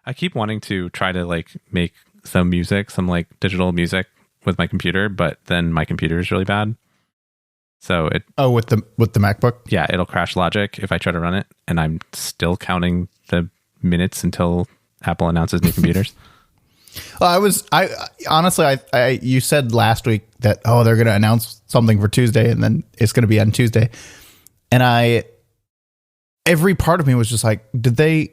I keep wanting to try to like make some music, some like digital music with my computer, but then my computer is really bad. So with the MacBook? Yeah, it'll crash Logic if I try to run it, and I'm still counting the minutes until Apple announces new computers. Well, you said last week that they're going to announce something for Tuesday, and then it's going to be on Tuesday. And every part of me was just like, did they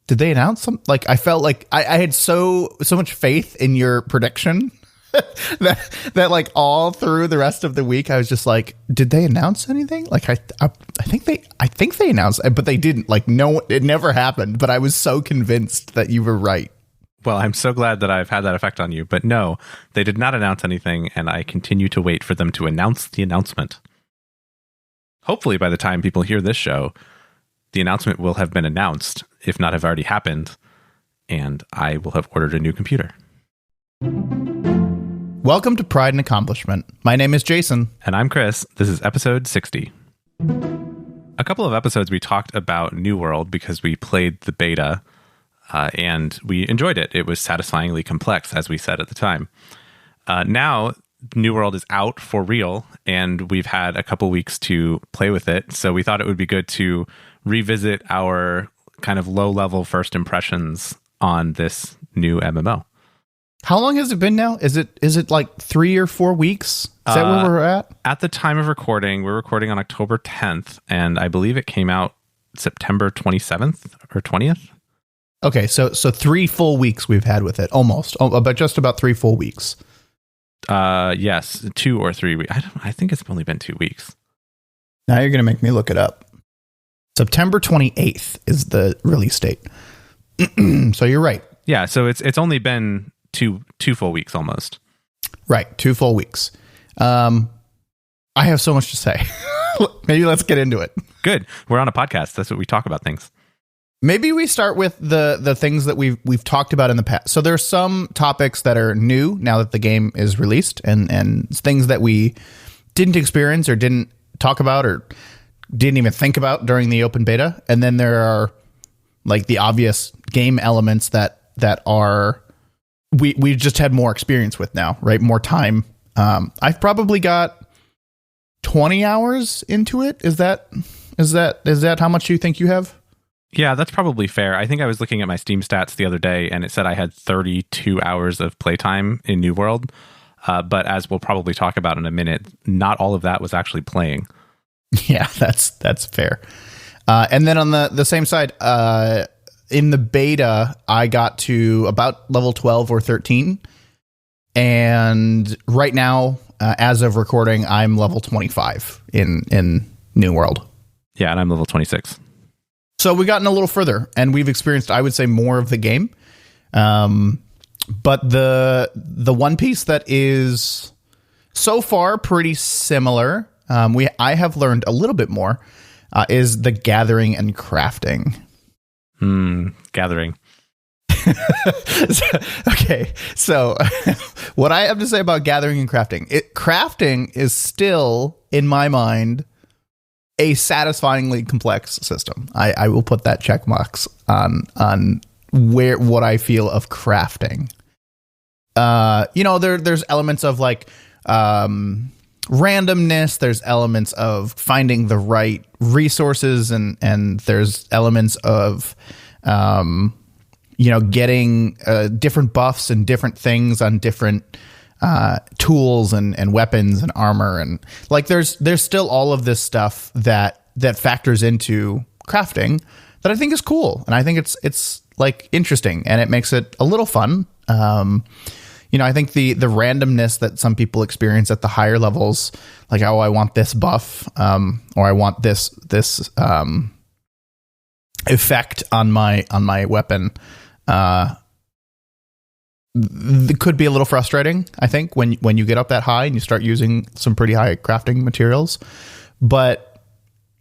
announce something? Like, I felt like I had so much faith in your prediction that like all through the rest of the week, I was just like, did they announce anything? Like, I think they announced, but they didn't. Like, no, it never happened. But I was so convinced that you were right. Well, I'm so glad that I've had that effect on you. But no, they did not announce anything, and I continue to wait for them to announce the announcement. Hopefully, by the time people hear this show, the announcement will have been announced, if not have already happened, and I will have ordered a new computer. Welcome to Pride and Accomplishment. My name is Jason. And I'm Chris. This is episode 60. A couple of episodes we talked about New World because we played the beta, and we enjoyed it. It was satisfyingly complex, as we said at the time. Now, New World is out for real, and we've had a couple weeks to play with it. So we thought it would be good to revisit our kind of low-level first impressions on this new MMO. How long has it been now? Is it like 3 or 4 weeks? Is that where we're at? At the time of recording, we're recording on October 10th, and I believe it came out September 27th or 20th. Okay, so 3 full weeks we've had with it, almost, but just about 3 full weeks. Yes, 2 or 3 weeks. I think it's only been 2 weeks. Now you're going to make me look it up. September 28th is the release date. So you're right. Yeah, so it's only been two full weeks almost. Right, 2 full weeks. I have so much to say. Maybe let's get into it. Good. We're on a podcast. That's what we talk about things. Maybe we start with the things that we've talked about in the past. So there's some topics that are new now that the game is released, and things that we didn't experience or didn't talk about or didn't even think about during the open beta. And then there are like the obvious game elements that are we just had more experience with now, right? More time. I've probably got 20 hours into it. Is that how much you think you have? Yeah, that's probably fair. I think I was looking at my Steam stats the other day, and it said I had 32 hours of playtime in New World. But as we'll probably talk about in a minute, not all of that was actually playing. Yeah, that's fair. And then on the same side, in the beta, I got to about level 12 or 13. And right now, as of recording, I'm level 25 in New World. Yeah, and I'm level 26. So we've gotten a little further, and we've experienced, I would say, more of the game. But the one piece that is so far pretty similar, I have learned a little bit more, is the gathering and crafting. Gathering. Okay, so what I have to say about gathering and crafting, crafting is still, in my mind, a satisfyingly complex system. I will put that check marks on what I feel of crafting. There's elements of like randomness. There's elements of finding the right resources, and there's elements of getting different buffs and different things on different tools and weapons and armor, and like there's still all of this stuff that factors into crafting that I think is cool, and I think it's like interesting, and it makes it a little fun. I think the randomness that some people experience at the higher levels, like, oh, I want this buff, or I want this effect on my weapon, it could be a little frustrating, I think, when you get up that high and you start using some pretty high crafting materials. But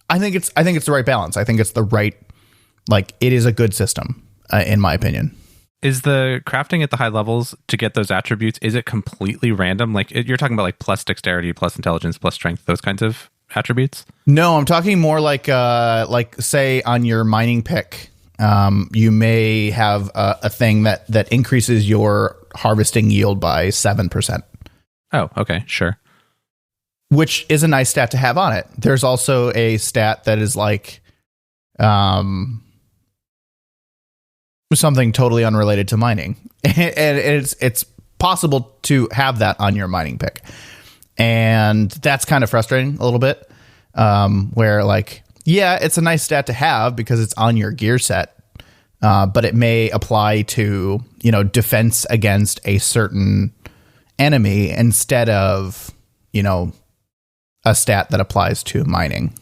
I think it's the right balance. I think it's the right, like, it is a good system, in my opinion. Is the crafting at the high levels to get those attributes, is it completely random? Like, you're talking about like plus dexterity, plus intelligence, plus strength, those kinds of attributes? No, I'm talking more like say on your mining pick, you may have a thing that increases your harvesting yield by 7%. Oh, okay, sure. Which is a nice stat to have on it. There's also a stat that is like something totally unrelated to mining. And it's possible to have that on your mining pick. And that's kind of frustrating a little bit. Where like, yeah, it's a nice stat to have because it's on your gear set. But it may apply to, defense against a certain enemy instead of, a stat that applies to mining.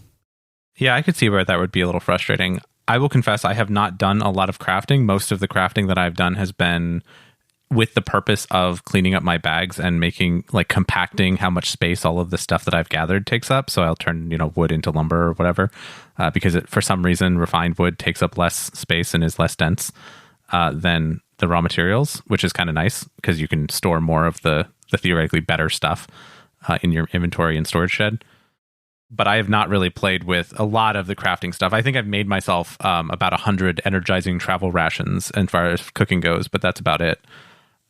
Yeah, I could see where that would be a little frustrating. I will confess I have not done a lot of crafting. Most of the crafting that I've done has been with the purpose of cleaning up my bags and compacting how much space all of the stuff that I've gathered takes up. So I'll turn, wood into lumber or whatever, because for some reason, refined wood takes up less space and is less dense than the raw materials, which is kind of nice because you can store more of the theoretically better stuff in your inventory and storage shed. But I have not really played with a lot of the crafting stuff. I think I've made myself about 100 energizing travel rations as far as cooking goes, but that's about it.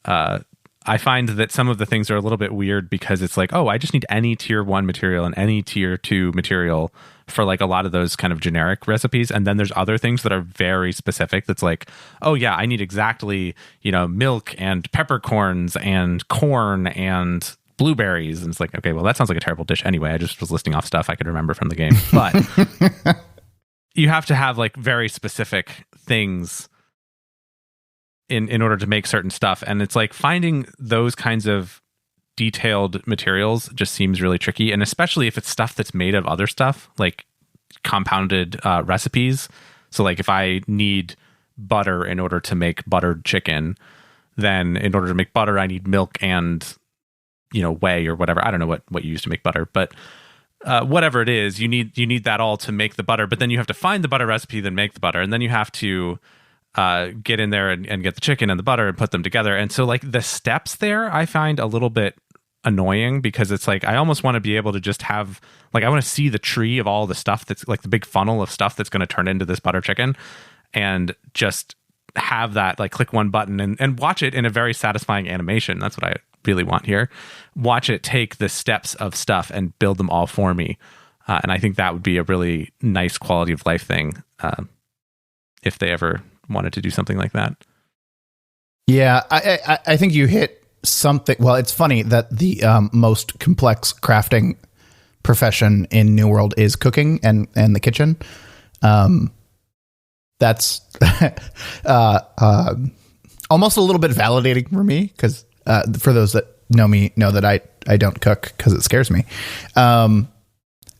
I find that some of the things are a little bit weird because it's like, oh, I just need any tier 1 material and any tier 2 material for like a lot of those kind of generic recipes. And then there's other things that are very specific. That's like, oh yeah, I need exactly, milk and peppercorns and corn and blueberries. And it's like, okay, well, that sounds like a terrible dish anyway. I just was listing off stuff I could remember from the game. But you have to have like very specific things in order to make certain stuff. And it's like finding those kinds of detailed materials just seems really tricky. And especially if it's stuff that's made of other stuff, like compounded recipes. So like if I need butter in order to make buttered chicken, then in order to make butter, I need milk and whey or whatever. I don't know what you use to make butter, but whatever it is, you need that all to make the butter. But then you have to find the butter recipe, then make the butter, and then you have to get in there and get the chicken and the butter and put them together. And so like the steps there, I find a little bit annoying because it's like I almost want to be able to just have I want to see the tree of all the stuff that's like the big funnel of stuff that's going to turn into this butter chicken, and just have that like click one button and watch it in a very satisfying animation. That's what I really want here. Watch it take the steps of stuff and build them all for me. And I think that would be a really nice quality of life thing if they ever wanted to do something like that. Yeah, I think you hit something. Well, it's funny that the most complex crafting profession in New World is cooking and the kitchen. That's almost a little bit validating for me because for those that know me know that I don't cook because it scares me.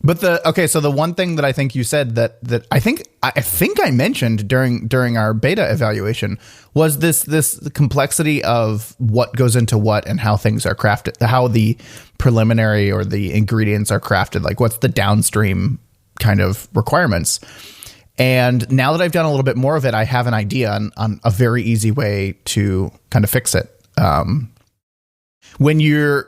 But so the one thing that I think you said that I think I mentioned during our beta evaluation was this complexity of what goes into what and how things are crafted, how the preliminary or the ingredients are crafted, like what's the downstream kind of requirements. And now that I've done a little bit more of it, I have an idea on a very easy way to kind of fix it. When you're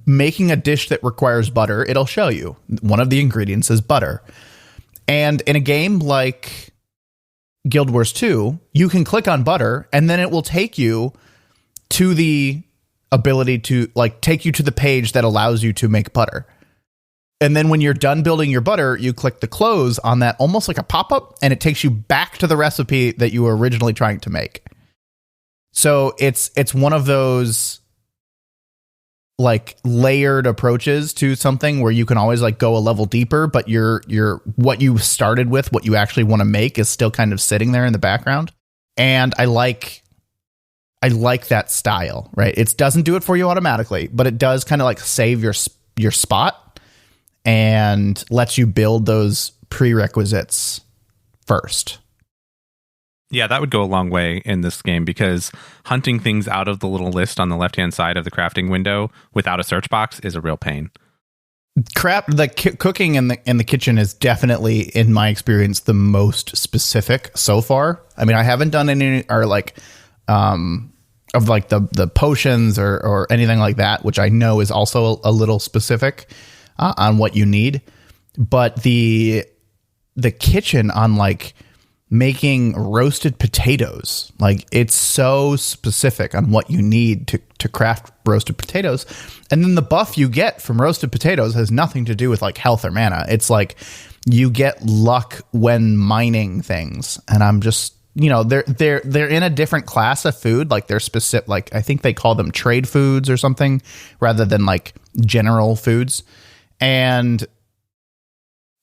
making a dish that requires butter, it'll show you one of the ingredients is butter. And in a game like Guild Wars 2, you can click on butter and then it will take you to the ability to take you to the page that allows you to make butter. And then when you're done building your butter, you click the close on that, almost like a pop-up, and it takes you back to the recipe that you were originally trying to make. So it's one of those like layered approaches to something where you can always like go a level deeper, but your what you started with, what you actually want to make, is still kind of sitting there in the background. And I like that style, right? It doesn't do it for you automatically, but it does kind of like save your spot and lets you build those prerequisites first. Yeah, that would go a long way in this game because hunting things out of the little list on the left-hand side of the crafting window without a search box is a real pain. Cooking in the kitchen is definitely, in my experience, the most specific so far. I mean, I haven't done any or like of like the potions or anything like that, which I know is also a little specific on what you need. But the kitchen on like making roasted potatoes. Like, it's so specific on what you need to craft roasted potatoes. And then the buff you get from roasted potatoes has nothing to do with like health or mana. It's like you get luck when mining things. And I'm just, they're in a different class of food. Like, they're specific, like I think they call them trade foods or something rather than like general foods. And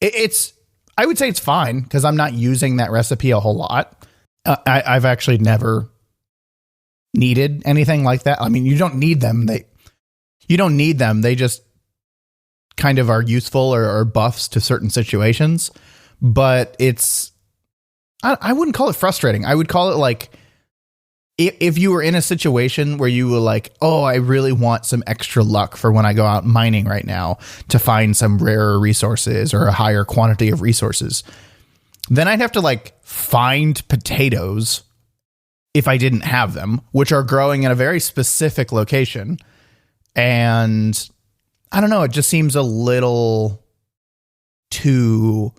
it's, I would say it's fine because I'm not using that recipe a whole lot. I've actually never needed anything like that. I mean, you don't need them. You don't need them. They just kind of are useful or buffs to certain situations. But it's, I wouldn't call it frustrating. I would call it like, if you were in a situation where you were like, oh, I really want some extra luck for when I go out mining right now to find some rarer resources or a higher quantity of resources, then I'd have to like find potatoes if I didn't have them, which are growing in a very specific location. And I don't know, it just seems a little too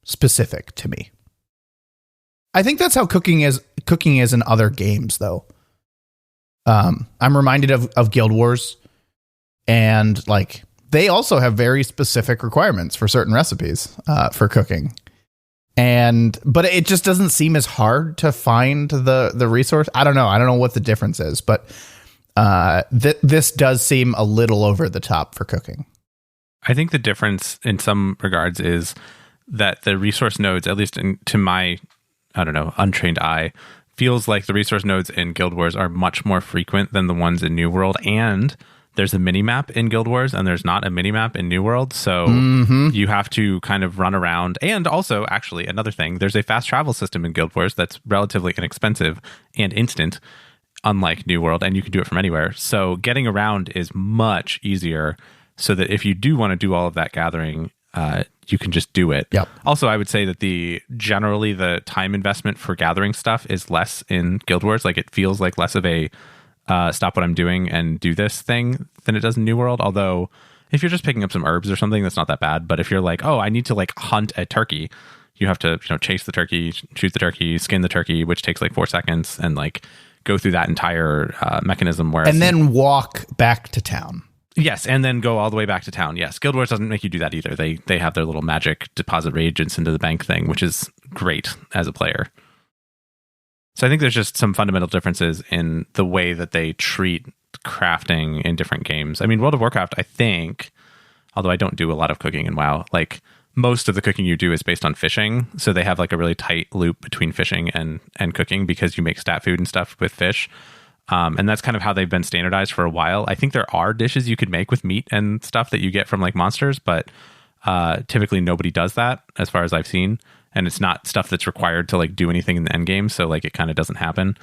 specific to me. I think that's how cooking is in other games, though. I'm reminded of Guild Wars, and like they also have very specific requirements for certain recipes for cooking, but it just doesn't seem as hard to find the resource. I don't know what the difference is, but this does seem a little over the top for cooking. I think the difference in some regards is that the resource nodes, at least to my untrained eye, feels like the resource nodes in Guild Wars are much more frequent than the ones in New World. And there's a mini map in Guild Wars and there's not a mini map in New World. So you have to kind of run around. And also, actually, another thing, there's a fast travel system in Guild Wars that's relatively inexpensive and instant, unlike New World, and you can do it from anywhere. So getting around is much easier, so that if you do want to do all of that gathering, you can just do it. Yep. Also, I would say that generally the time investment for gathering stuff is less in Guild Wars. Like, it feels like less of a stop what I'm doing and do this thing than it does in New World. Although, if you're just picking up some herbs or something, that's not that bad. But if you're like, oh, I need to like hunt a turkey, you have to chase the turkey, shoot the turkey, skin the turkey, which takes like 4 seconds, and like go through that entire mechanism. And then walk back to town. Yes, and then go all the way back to town. Yes, Guild Wars doesn't make you do that either. They have their little magic deposit reagents into the bank thing, which is great as a player. So I think there's just some fundamental differences in the way that they treat crafting in different games. I mean, World of Warcraft, I think, although I don't do a lot of cooking in WoW, like most of the cooking you do is based on fishing. So they have like a really tight loop between fishing and cooking because you make stat food and stuff with fish. And that's kind of how they've been standardized for a while. I think there are dishes you could make with meat and stuff that you get from like monsters, but typically nobody does that as far as I've seen. And it's not stuff that's required to like do anything in the end game. So like it kind of doesn't happen.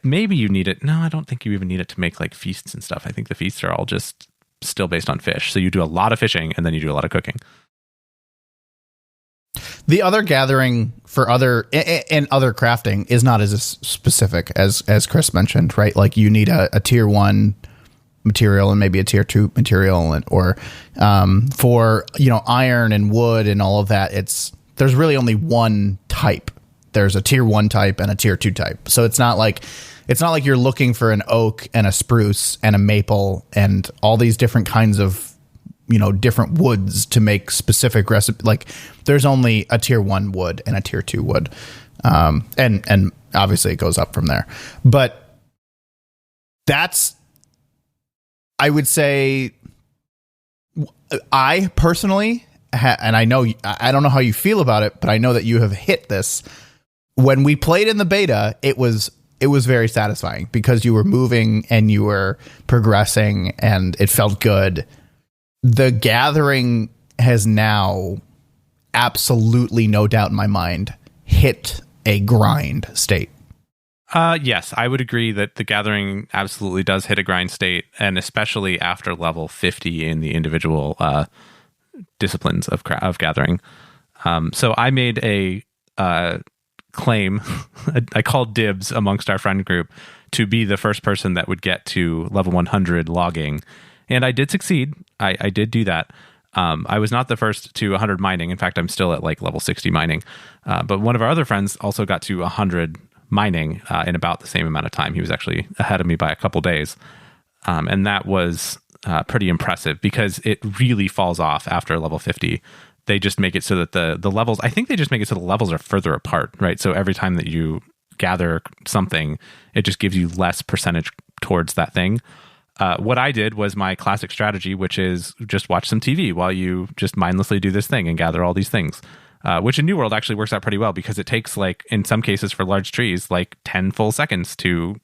Maybe you need it. No, I don't think you even need it to make like feasts and stuff. I think the feasts are all just still based on fish. So you do a lot of fishing and then you do a lot of cooking. The other gathering for other crafting is not as specific as Chris mentioned, right? Like you need a tier 1 material and maybe a tier 2 material, or for iron and wood and all of that. There's really only one type. There's a tier 1 type and a tier 2 type. So it's not like you're looking for an oak and a spruce and a maple and all these different kinds of different woods to make specific recipe. Like there's only a tier 1 wood and a tier 2 wood. And obviously it goes up from there, but that's, I would say, I personally, and I know, I don't know how you feel about it, but I know that you have hit this. When we played in the beta, it was very satisfying because you were moving and you were progressing and it felt good. The gathering has now, absolutely no doubt in my mind, hit a grind state. Yes, I would agree that the gathering absolutely does hit a grind state, and especially after level 50 in the individual disciplines of gathering. So I made a claim, I called dibs amongst our friend group to be the first person that would get to level 100 logging. And I did succeed. I did do that. I was not the first to 100 mining. In fact, I'm still at like level 60 mining. But one of our other friends also got to 100 mining in about the same amount of time. He was actually ahead of me by a couple days. And that was pretty impressive because it really falls off after level 50. They just make it so that the levels, I think they just make it so the levels are further apart, right? So every time that you gather something, it just gives you less percentage towards that thing. What I did was my classic strategy, which is just watch some TV while you just mindlessly do this thing and gather all these things, which in New World actually works out pretty well because it takes, like, in some cases for large trees, like 10 full seconds to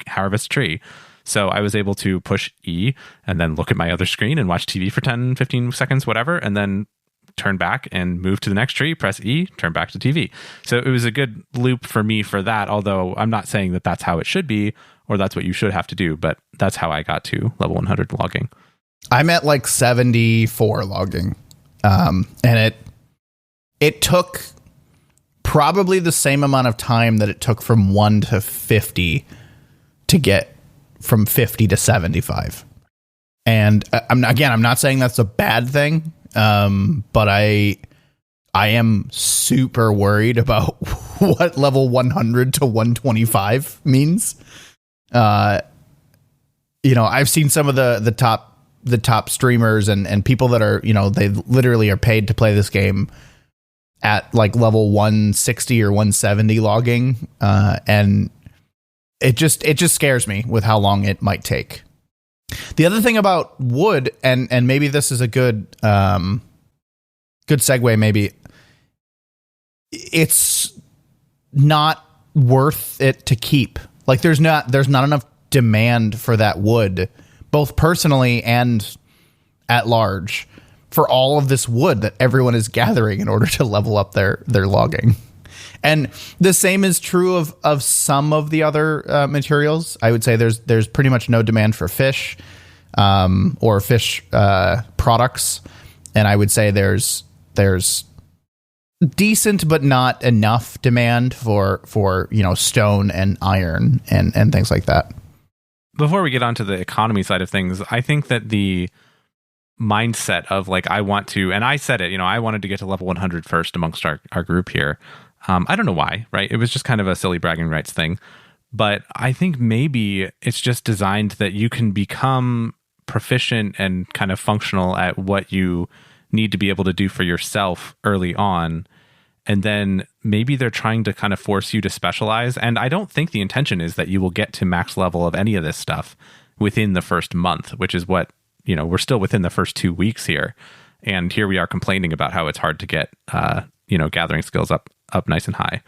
harvest a tree. So I was able to push E and then look at my other screen and watch TV for 10, 15 seconds, whatever, and then turn back and move to the next tree, press E, turn back to TV. So it was a good loop for me for that, although I'm not saying that that's how it should be or that's what you should have to do, but that's how I got to level 100 logging. I'm at like 74 logging. And it took probably the same amount of time that it took from 1 to 50 to get from 50 to 75. And I'm not saying that's a bad thing. But I am super worried about what level 100 to 125 means. I've seen some of the top streamers and people that are, they literally are paid to play this game at like level 160 or 170 logging. And it just scares me with how long it might take. The other thing about wood, and maybe this is a good segue, maybe it's not worth it to keep. Like there's not enough demand for that wood, both personally and at large, for all of this wood that everyone is gathering in order to level up their logging. And the same is true of some of the other materials. I would say there's pretty much no demand for fish or fish products. And I would say there's decent but not enough demand for stone and iron and things like that. Before we get onto the economy side of things, I think that the mindset of like, I want to, and I said it, I wanted to get to level 100 first amongst our group here. I don't know why, right? It was just kind of a silly bragging rights thing. But I think maybe it's just designed that you can become proficient and kind of functional at what you need to be able to do for yourself early on. And then maybe they're trying to kind of force you to specialize. And I don't think the intention is that you will get to max level of any of this stuff within the first month, which is what, we're still within the first 2 weeks here. And here we are complaining about how it's hard to get, gathering skills up nice and high.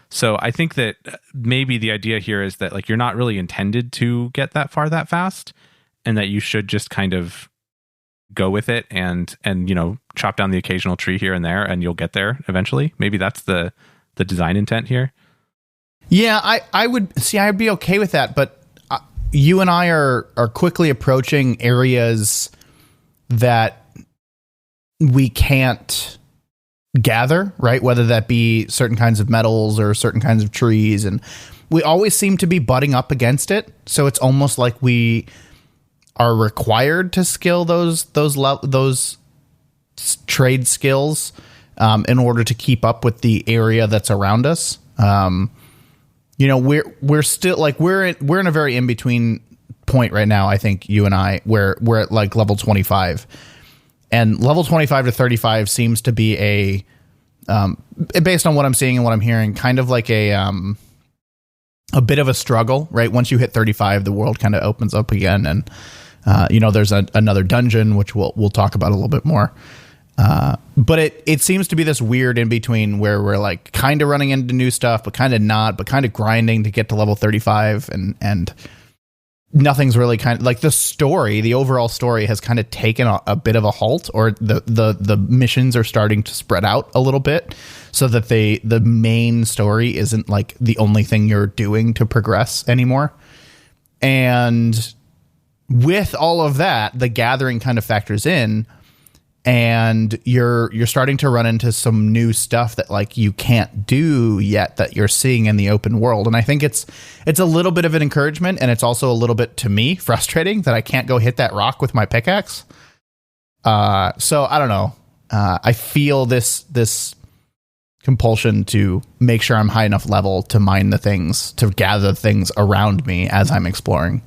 So I think that maybe the idea here is that like you're not really intended to get that far that fast, and that you should just kind of go with it and chop down the occasional tree here and there, and you'll get there eventually. Maybe that's the design intent here. Yeah, I would see. I'd be okay with that, but you and I are quickly approaching areas that we can't gather, right? Whether that be certain kinds of metals or certain kinds of trees, and we always seem to be butting up against it. So it's almost like we are required to skill those trade skills in order to keep up with the area that's around us. We're still like we're in a very in between point right now. I think you and I where we're at like level 25. And level 25 to 35 seems to be a, based on what I'm seeing and what I'm hearing, kind of like a bit of a struggle, right? Once you hit 35, the world kind of opens up again. And, there's another dungeon, which we'll talk about a little bit more. But it seems to be this weird in between where we're like kind of running into new stuff, but kind of not, but kind of grinding to get to level 35 and nothing's really kind of like the overall story has kind of taken a bit of a halt, or the missions are starting to spread out a little bit so that the main story isn't like the only thing you're doing to progress anymore. And with all of that, the gathering kind of factors in, and you're starting to run into some new stuff that like you can't do yet that you're seeing in the open world. And I think it's a little bit of an encouragement, and it's also a little bit, to me, frustrating that I can't go hit that rock with my pickaxe. So I don't know. I feel this compulsion to make sure I'm high enough level to mine the things, to gather things around me as I'm exploring.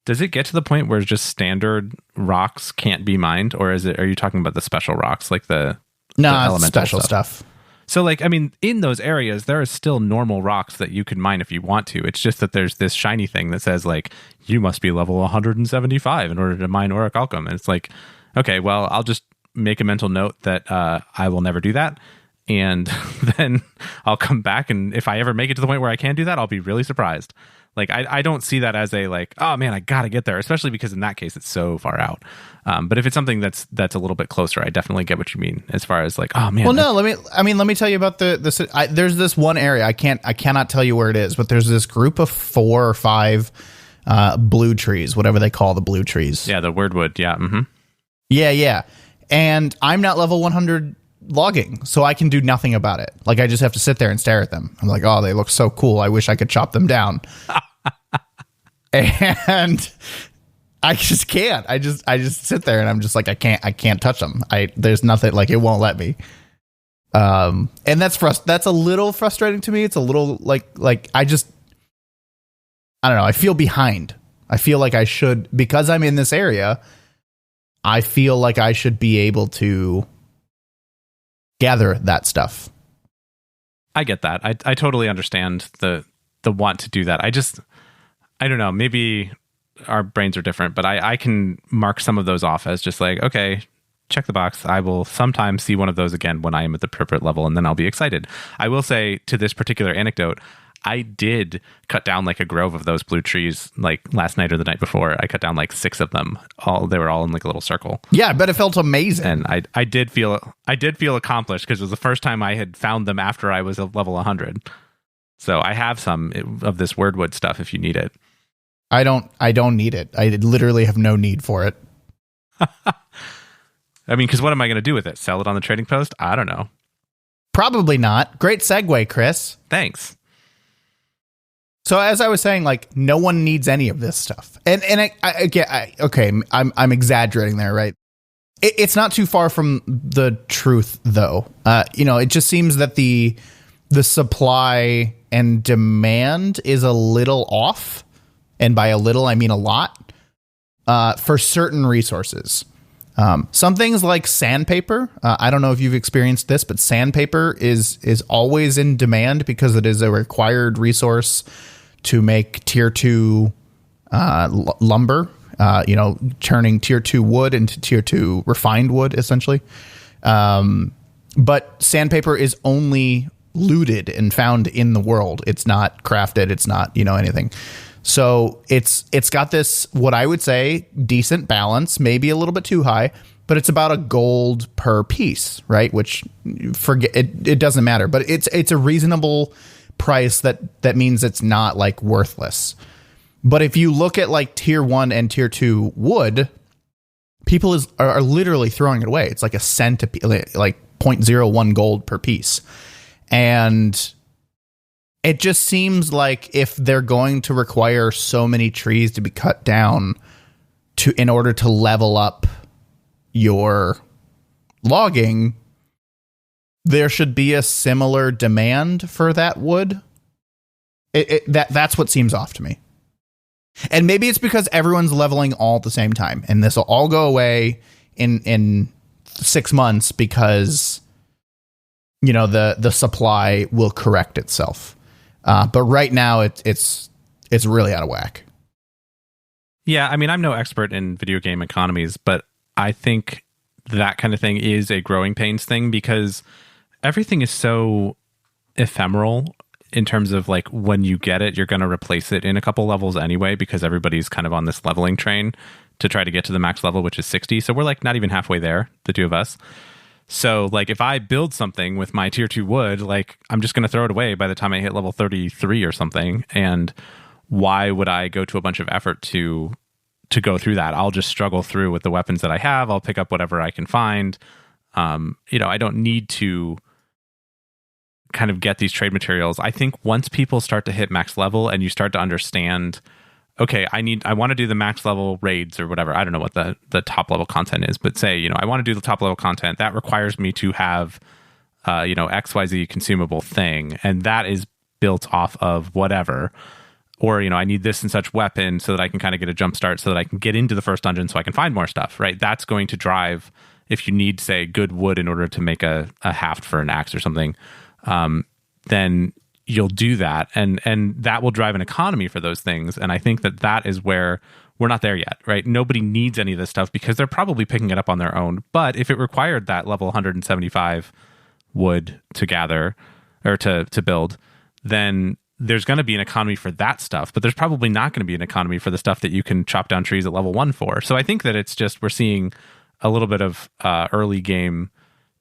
Does it get to the point where just standard rocks can't be mined, or are you talking about the special rocks, like the elemental special stuff? So, like, I mean, in those areas, there are still normal rocks that you could mine if you want to. It's just that there's this shiny thing that says, like, you must be level 175 in order to mine orichalcum. And it's like, okay, well, I'll just make a mental note that I will never do that. And then I'll come back, and if I ever make it to the point where I can do that, I'll be really surprised. Like, I don't see that as a, like, oh man, I gotta get there, especially because in that case it's so far out. But if it's something that's a little bit closer, I definitely get what you mean as far as like, oh man. Well, no, let me tell you about there's this one area. I cannot tell you where it is, but there's this group of 4 or 5 blue trees, whatever they call the blue trees. Yeah, the weirdwood. Yeah. Mm-hmm. Yeah. And I'm not level 100 logging, so I can do nothing about it. Like, I just have to sit there and stare at them. I'm like, oh, they look so cool. I wish I could chop them down. And I just can't. I just sit there and I'm just like, I can't touch them. There's nothing, like, it won't let me. And that's a little frustrating to me. It's a little like I don't know. I feel behind. I feel like I should, because I'm in this area, I feel like I should be able to gather that stuff. I get that. I totally understand the want to do that. I don't know, maybe our brains are different, but I can mark some of those off as just like, okay, check the box. I will sometimes see one of those again when I am at the appropriate level, and then I'll be excited. I will say, to this particular anecdote, I did cut down like a grove of those blue trees like last night or the night before. I cut down like 6 of them. They were all in like a little circle. Yeah, I bet it felt amazing. And I did feel accomplished because it was the first time I had found them after I was a level 100. So I have some of this weirdwood stuff if you need it. I don't need it. I literally have no need for it. I mean, because what am I going to do with it? Sell it on the trading post? I don't know. Probably not. Great segue, Chris. Thanks. So as I was saying, like, no one needs any of this stuff. And I'm exaggerating there, right? It's not too far from the truth, though. It just seems that the supply and demand is a little off. And by a little, I mean a lot, for certain resources. Some things like sandpaper. I don't know if you've experienced this, but sandpaper is always in demand because it is a required resource to make tier 2 lumber, turning tier 2 wood into tier 2 refined wood, essentially. But sandpaper is only looted and found in the world. It's not crafted. It's not, anything. So it's got this, what I would say, decent balance, maybe a little bit too high, but it's about $1 per piece, right? Which it doesn't matter, but it's a reasonable price that means it's not like worthless. But if you look at like tier 1 and tier 2 wood, people are literally throwing it away. It's like a cent a piece, like 0.01 gold per piece. And it just seems like if they're going to require so many trees to be cut down in order to level up your logging, there should be a similar demand for that wood. That's what seems off to me. And maybe it's because everyone's leveling all at the same time, and this will all go away in 6 months because the supply will correct itself. But right now, it's really out of whack. Yeah, I mean, I'm no expert in video game economies, but I think that kind of thing is a growing pains thing because everything is so ephemeral in terms of like when you get it, you're going to replace it in a couple levels anyway because everybody's kind of on this leveling train to try to get to the max level, which is 60. So we're like not even halfway there, the two of us. So, like, if I build something with my tier 2 wood, like, I'm just going to throw it away by the time I hit level 33 or something. And why would I go to a bunch of effort to go through that? I'll just struggle through with the weapons that I have. I'll pick up whatever I can find. I don't need to kind of get these trade materials. I think once people start to hit max level and you start to understand okay, I want to do the max level raids or whatever. I don't know what the top level content is, but say, I want to do the top level content that requires me to have, XYZ consumable thing. And that is built off of whatever, or, I need this and such weapon so that I can kind of get a jump start so that I can get into the first dungeon so I can find more stuff, right? That's going to drive, if you need, say, good wood in order to make a haft for an axe or something, then you'll do that, and that will drive an economy for those things. And I think that is where we're not there yet, right? Nobody needs any of this stuff because they're probably picking it up on their own. But if it required that level 175 wood to gather or to build, then there's going to be an economy for that stuff, but there's probably not going to be an economy for the stuff that you can chop down trees at level 1 for. So I think that it's just, we're seeing a little bit of early game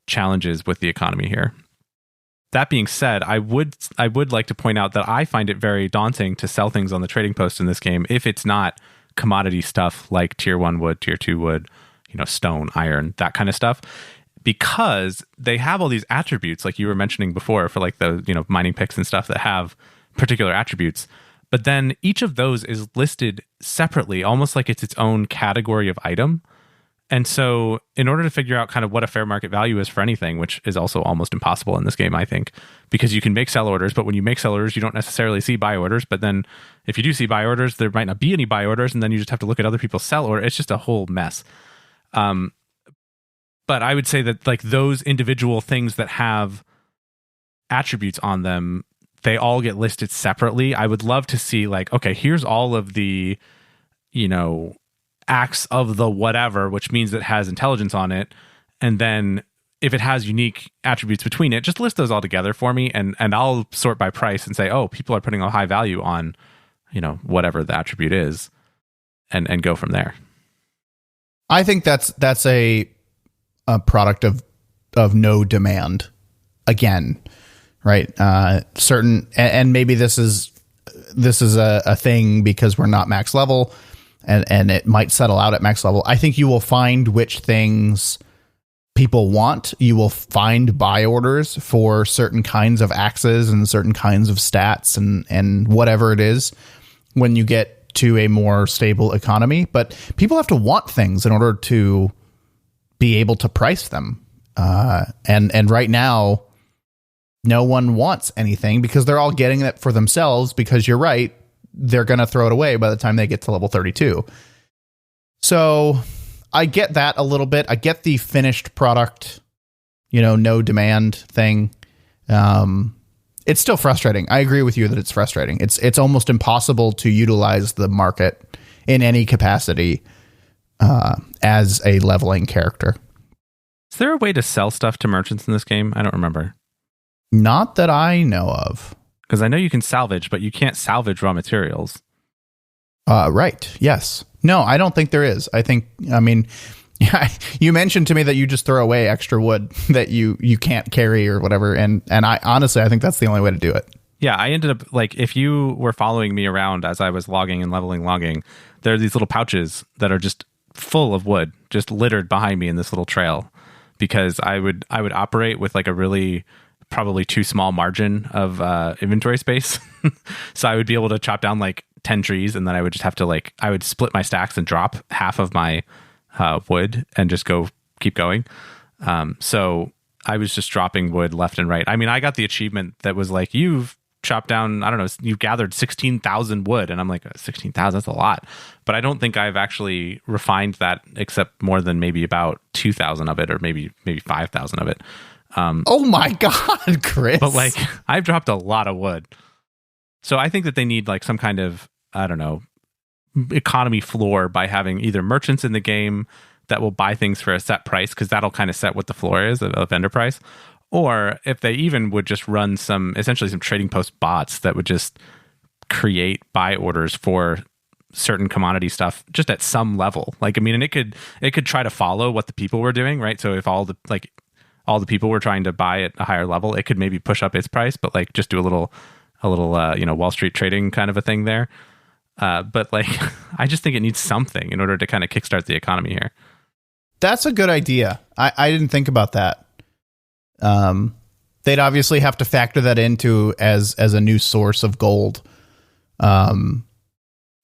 challenges with the economy here. That being said, I would like to point out that I find it very daunting to sell things on the trading post in this game if it's not commodity stuff like tier 1 wood, tier 2 wood, stone, iron, that kind of stuff, because they have all these attributes like you were mentioning before for like the mining picks and stuff that have particular attributes. But then each of those is listed separately, almost like it's its own category of item. And so in order to figure out kind of what a fair market value is for anything, which is also almost impossible in this game, I think, because you can make sell orders, but when you make sell orders, you don't necessarily see buy orders. But then if you do see buy orders, there might not be any buy orders, and then you just have to look at other people's sell orders. It's just a whole mess. But I would say that like those individual things that have attributes on them, they all get listed separately. I would love to see like, okay, here's all of the, acts of the whatever, which means it has intelligence on it. And then if it has unique attributes between it, just list those all together for me. And I'll sort by price and say, oh, people are putting a high value on, whatever the attribute is, and go from there. I think that's a product of no demand again, right? Certain, and maybe this is a thing because we're not max level. And it might settle out at max level. I think you will find which things people want. You will find buy orders for certain kinds of axes and certain kinds of stats and whatever it is when you get to a more stable economy. But people have to want things in order to be able to price them. And right now, no one wants anything because they're all getting it for themselves because you're right. They're going to throw it away by the time they get to level 32. So I get that a little bit. I get the finished product, no demand thing. It's still frustrating. I agree with you that it's frustrating. It's almost impossible to utilize the market in any capacity as a leveling character. Is there a way to sell stuff to merchants in this game? I don't remember. Not that I know of. Because I know you can salvage, but you can't salvage raw materials. Right. Yes. No, I don't think there is. You mentioned to me that you just throw away extra wood that you can't carry or whatever. And I honestly, I think that's the only way to do it. Yeah, I ended up, like, if you were following me around as I was logging and logging, there are these little pouches that are just full of wood, just littered behind me in this little trail. Because I would operate with like a really probably too small margin of inventory space. So I would be able to chop down like 10 trees, and then I would just have to I would split my stacks and drop half of my wood and just keep going. So I was just dropping wood left and right. I mean, I got the achievement that was like, you've chopped down, I don't know, you've gathered 16,000 wood. And I'm like, 16,000, that's a lot. But I don't think I've actually refined that except more than maybe about 2,000 of it, or maybe 5,000 of it. Oh my God, Chris. But like, I've dropped a lot of wood. So I think that they need like some kind of, I don't know, economy floor by having either merchants in the game that will buy things for a set price, because that'll kind of set what the floor is, a vendor price. Or if they even would just run essentially some trading post bots that would just create buy orders for certain commodity stuff just at some level. Like, I mean, and it could try to follow what the people were doing, right? So if all the people were trying to buy at a higher level, it could maybe push up its price, but like just do a little Wall Street trading kind of a thing there. But like, I just think it needs something in order to kind of kickstart the economy here. That's a good idea. I didn't think about that. They'd obviously have to factor that into as a new source of gold.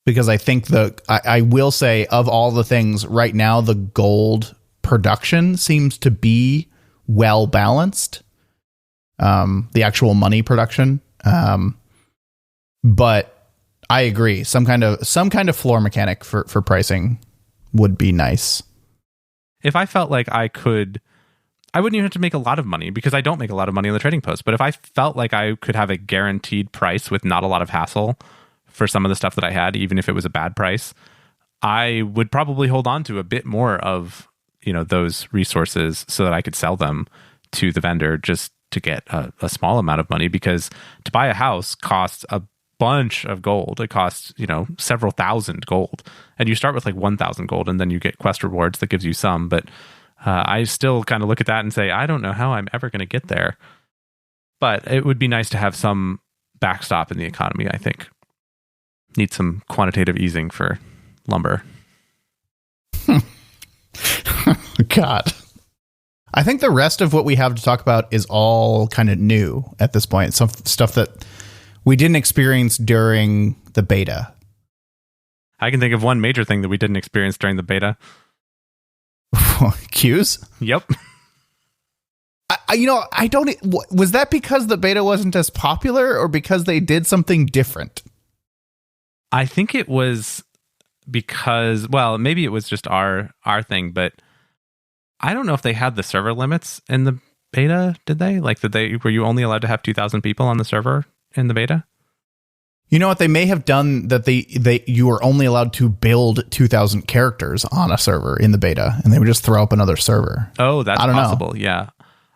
because I think I will say, of all the things right now, the gold production seems to be well balanced. The actual money production. But I agree. Some kind of floor mechanic for pricing would be nice. If I felt like I wouldn't even have to make a lot of money, because I don't make a lot of money on the trading post. But if I felt like I could have a guaranteed price with not a lot of hassle for some of the stuff that I had, even if it was a bad price, I would probably hold on to a bit more of, those resources so that I could sell them to the vendor just to get a small amount of money, because to buy a house costs a bunch of gold. It costs, several thousand gold, and you start with like 1,000 gold, and then you get quest rewards that gives you some. But I still kind of look at that and say, I don't know how I'm ever going to get there. But it would be nice to have some backstop in the economy, I think. Need some quantitative easing for lumber. God. I think the rest of what we have to talk about is all kind of new at this point. Some stuff that we didn't experience during the beta. I can think of one major thing that we didn't experience during the beta. Queues? Yep. I don't... Was that because the beta wasn't as popular, or because they did something different? I think it was because... Well, maybe it was just our thing, but I don't know if they had the server limits in the beta, did they? Were you only allowed to have 2,000 people on the server in the beta? You know what? They may have done that. You were only allowed to build 2,000 characters on a server in the beta, and they would just throw up another server. Oh, that's possible. Yeah.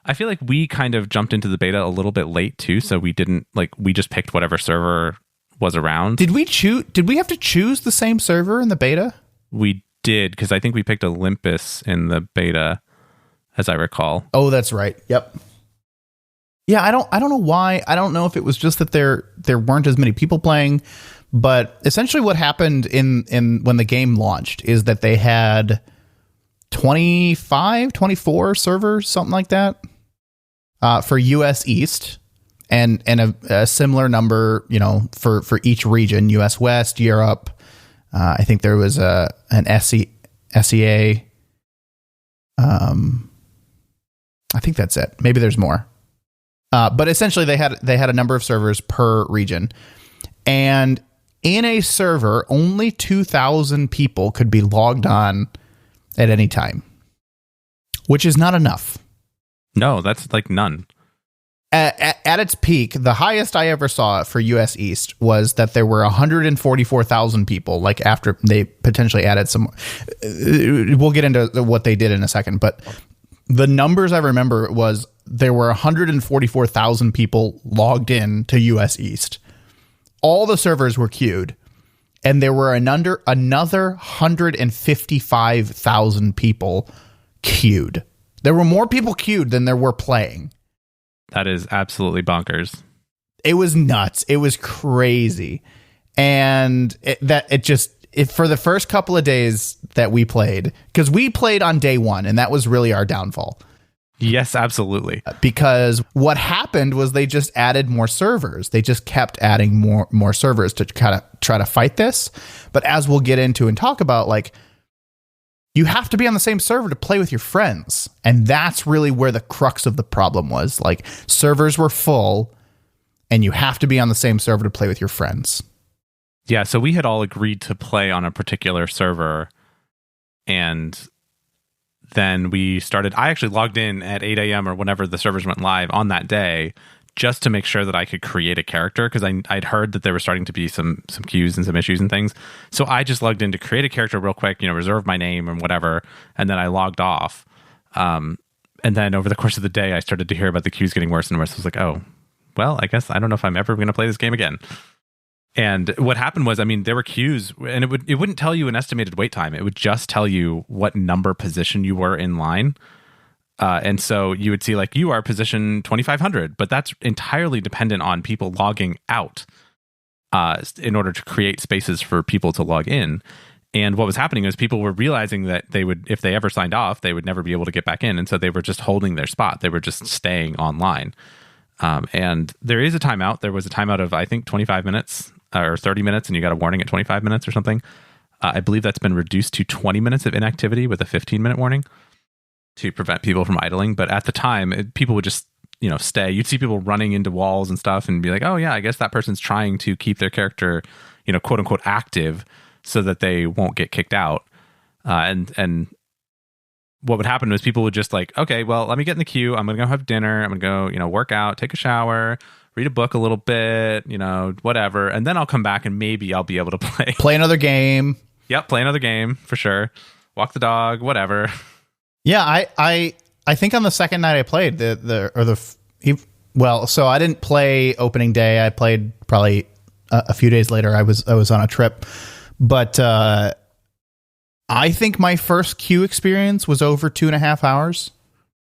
I feel like we kind of jumped into the beta a little bit late too, so we didn't we just picked whatever server was around. Did we have to choose the same server in the beta? We did, because I think we picked Olympus in the beta, as I recall. Oh, that's right. Yep. Yeah, I don't know why. I don't know if it was just that there weren't as many people playing, but essentially what happened in when the game launched is that they had 24 servers, something like that, for US East, and a similar number, for each region, US West, Europe. I think there was an SEA. I think that's it. Maybe there's more. But essentially they had a number of servers per region, and in a server, only 2,000 people could be logged on at any time, which is not enough. No, that's like none. At its peak, the highest I ever saw for US East was that there were 144,000 people, after they potentially added some. We'll get into what they did in a second, but the numbers I remember was there were 144,000 people logged in to US East. All the servers were queued, and there were another 155,000 people queued. There were more people queued than there were playing. That is absolutely bonkers. It was nuts. It was crazy. And for the first couple of days that we played, because we played on day one, and that was really our downfall. Yes, absolutely. Because what happened was they just added more servers. They just kept adding more servers to kind of try to fight this. But as we'll get into and talk about, you have to be on the same server to play with your friends. And that's really where the crux of the problem was. Servers were full, and you have to be on the same server to play with your friends. Yeah, so we had all agreed to play on a particular server, and then we started. I actually logged in at 8 a.m. or whenever the servers went live on that day, just to make sure that I could create a character, because I'd heard that there were starting to be some queues and some issues and things. So I just logged in to create a character real quick, reserve my name and whatever, and then I logged off. And then over the course of the day, I started to hear about the queues getting worse and worse. I was like, oh, well, I guess I don't know if I'm ever going to play this game again. And what happened was, there were queues, and it wouldn't tell you an estimated wait time. It would just tell you what number position you were in line. And so you would see you are position 2,500, but that's entirely dependent on people logging out in order to create spaces for people to log in. And what was happening is people were realizing that they would, if they ever signed off, they would never be able to get back in. And so they were just holding their spot. They were just staying online. And there is a timeout. There was a timeout of, I think, 25 minutes or 30 minutes and you got a warning at 25 minutes or something. I believe that's been reduced to 20 minutes of inactivity with a 15-minute warning to prevent people from idling. But at the time, people would just, stay. You'd see people running into walls and stuff and be like, oh yeah, I guess that person's trying to keep their character, quote unquote active so that they won't get kicked out. And what would happen was people would just like, okay, well, let me get in the queue. I'm going to go have dinner. I'm going to go, work out, take a shower, read a book a little bit, whatever. And then I'll come back and maybe I'll be able to play another game. Yep. Play another game for sure. Walk the dog, whatever. Yeah. I think on the second night I played so I didn't play opening day. I played probably a few days later. I was on a trip, but, I think my first queue experience was over 2.5 hours.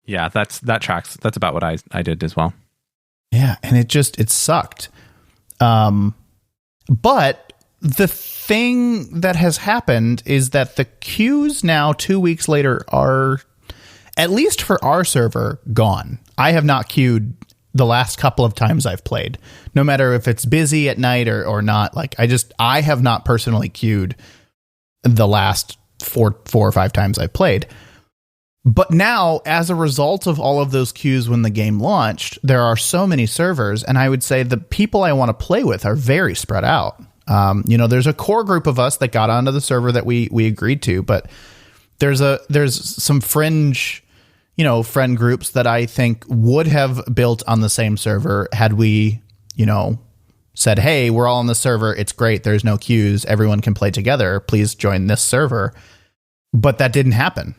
Yeah, that tracks. That's about what I did as well. Yeah, and it sucked. But the thing that has happened is that the queues now 2 weeks later are, at least for our server, gone. I have not queued the last couple of times I've played, no matter if it's busy at night or not. Like I have not personally queued the last four or five times I played. But now, as a result of all of those queues when the game launched, there are so many servers, and I would say the people I want to play with are very spread out. There's a core group of us that got onto the server that we agreed to, but there's some fringe, friend groups that I think would have built on the same server had we, said, hey, we're all on the server. It's great. There's no queues. Everyone can play together. Please join this server. But that didn't happen.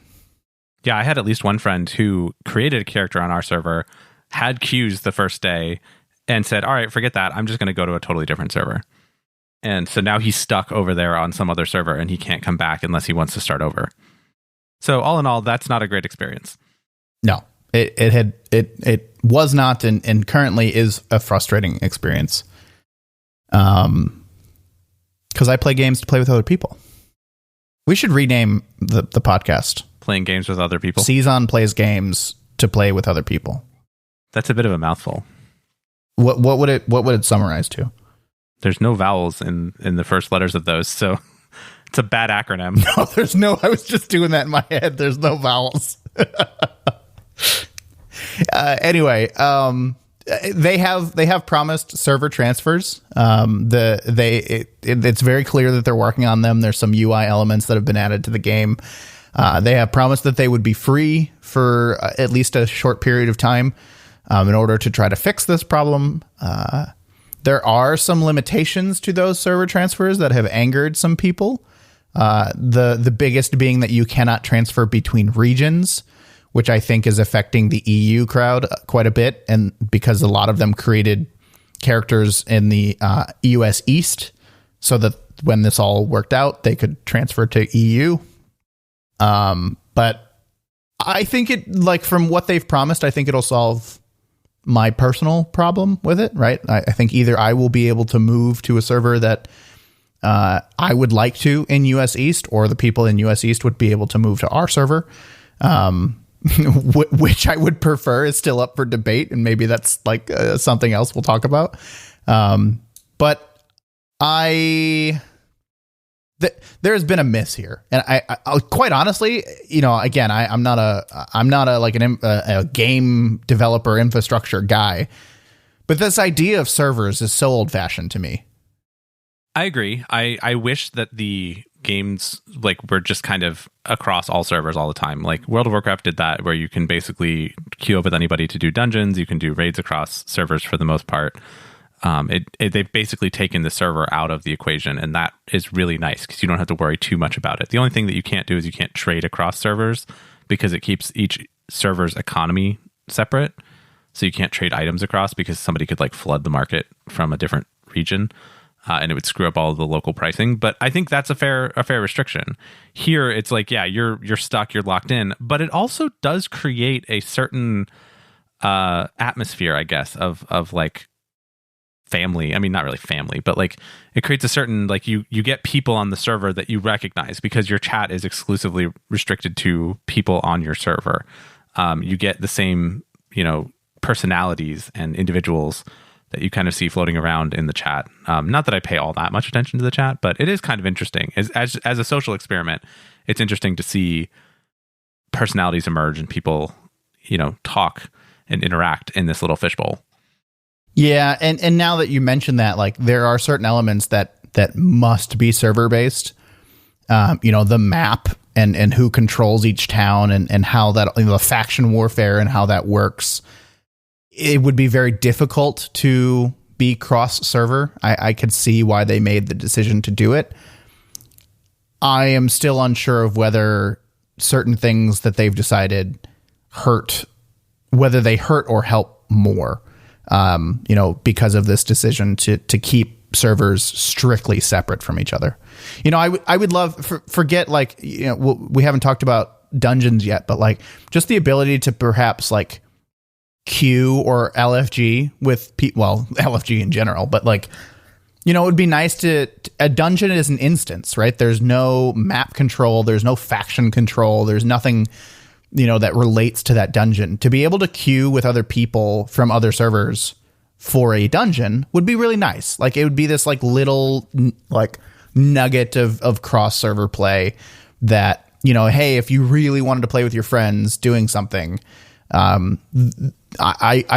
Yeah, I had at least one friend who created a character on our server, had queues the first day, and said, all right, forget that. I'm just going to go to a totally different server. And so now he's stuck over there on some other server, and he can't come back unless he wants to start over. So all in all, that's not a great experience. No, it was not, and currently is a frustrating experience. Because I play games to play with other people. We should rename the podcast. Playing games with other people. Season plays games to play with other people. That's a bit of a mouthful. What would it summarize to? There's no vowels in the first letters of those, so it's a bad acronym. No, there's no. I was just doing that in my head. There's no vowels. Anyway, they have promised server transfers. It's very clear that they're working on them. There's some UI elements that have been added to the game. They have promised that they would be free for at least a short period of time in order to try to fix this problem. There are some limitations to those server transfers that have angered some people. The biggest being that you cannot transfer between regions, which I think is affecting the EU crowd quite a bit. And because a lot of them created characters in the US East so that when this all worked out, they could transfer to EU. But I think from what they've promised, I think it'll solve my personal problem with it, right? I think either I will be able to move to a server that I would like to in US East, or the people in US East would be able to move to our server. Which I would prefer is still up for debate, and maybe that's something else we'll talk about. But there has been a miss here, and I quite honestly, again, I'm not a game developer infrastructure guy, but this idea of servers is so old fashioned to me. I agree. I wish that the games were just kind of across all servers all the time. Like World of Warcraft did that, where you can basically queue up with anybody to do dungeons. You can do raids across servers for the most part. They've basically taken the server out of the equation, and that is really nice because you don't have to worry too much about it. The only thing that you can't do is you can't trade across servers because it keeps each server's economy separate. So you can't trade items across because somebody could flood the market from a different region. And it would screw up all of the local pricing. But I think that's a fair restriction. Here, it's you're stuck, you're locked in. But it also does create a certain atmosphere, I guess, of family. I mean, not really family, but it creates a certain you get people on the server that you recognize because your chat is exclusively restricted to people on your server. You get the same personalities and individuals that you kind of see floating around in the chat. Not that I pay all that much attention to the chat, but it is kind of interesting. As a social experiment, it's interesting to see personalities emerge and people, talk and interact in this little fishbowl. Yeah, and now that you mentioned that, like, there are certain elements that must be server based. The map and who controls each town and how that, the faction warfare and how that works. It would be very difficult to be cross server. I could see why they made the decision to do it. I am still unsure of whether certain things that they've decided whether they hurt or help more, because of this decision to keep servers strictly separate from each other. I would love, forget, like, we haven't talked about dungeons yet, but like just the ability to perhaps like queue or LFG with LFG in general, but like, it would be nice a dungeon is an instance, right? There's no map control. There's no faction control. There's nothing, that relates to that dungeon. To be able to queue with other people from other servers for a dungeon would be really nice. Like, it would be this like little like nugget of cross server play that, hey, if you really wanted to play with your friends doing something, I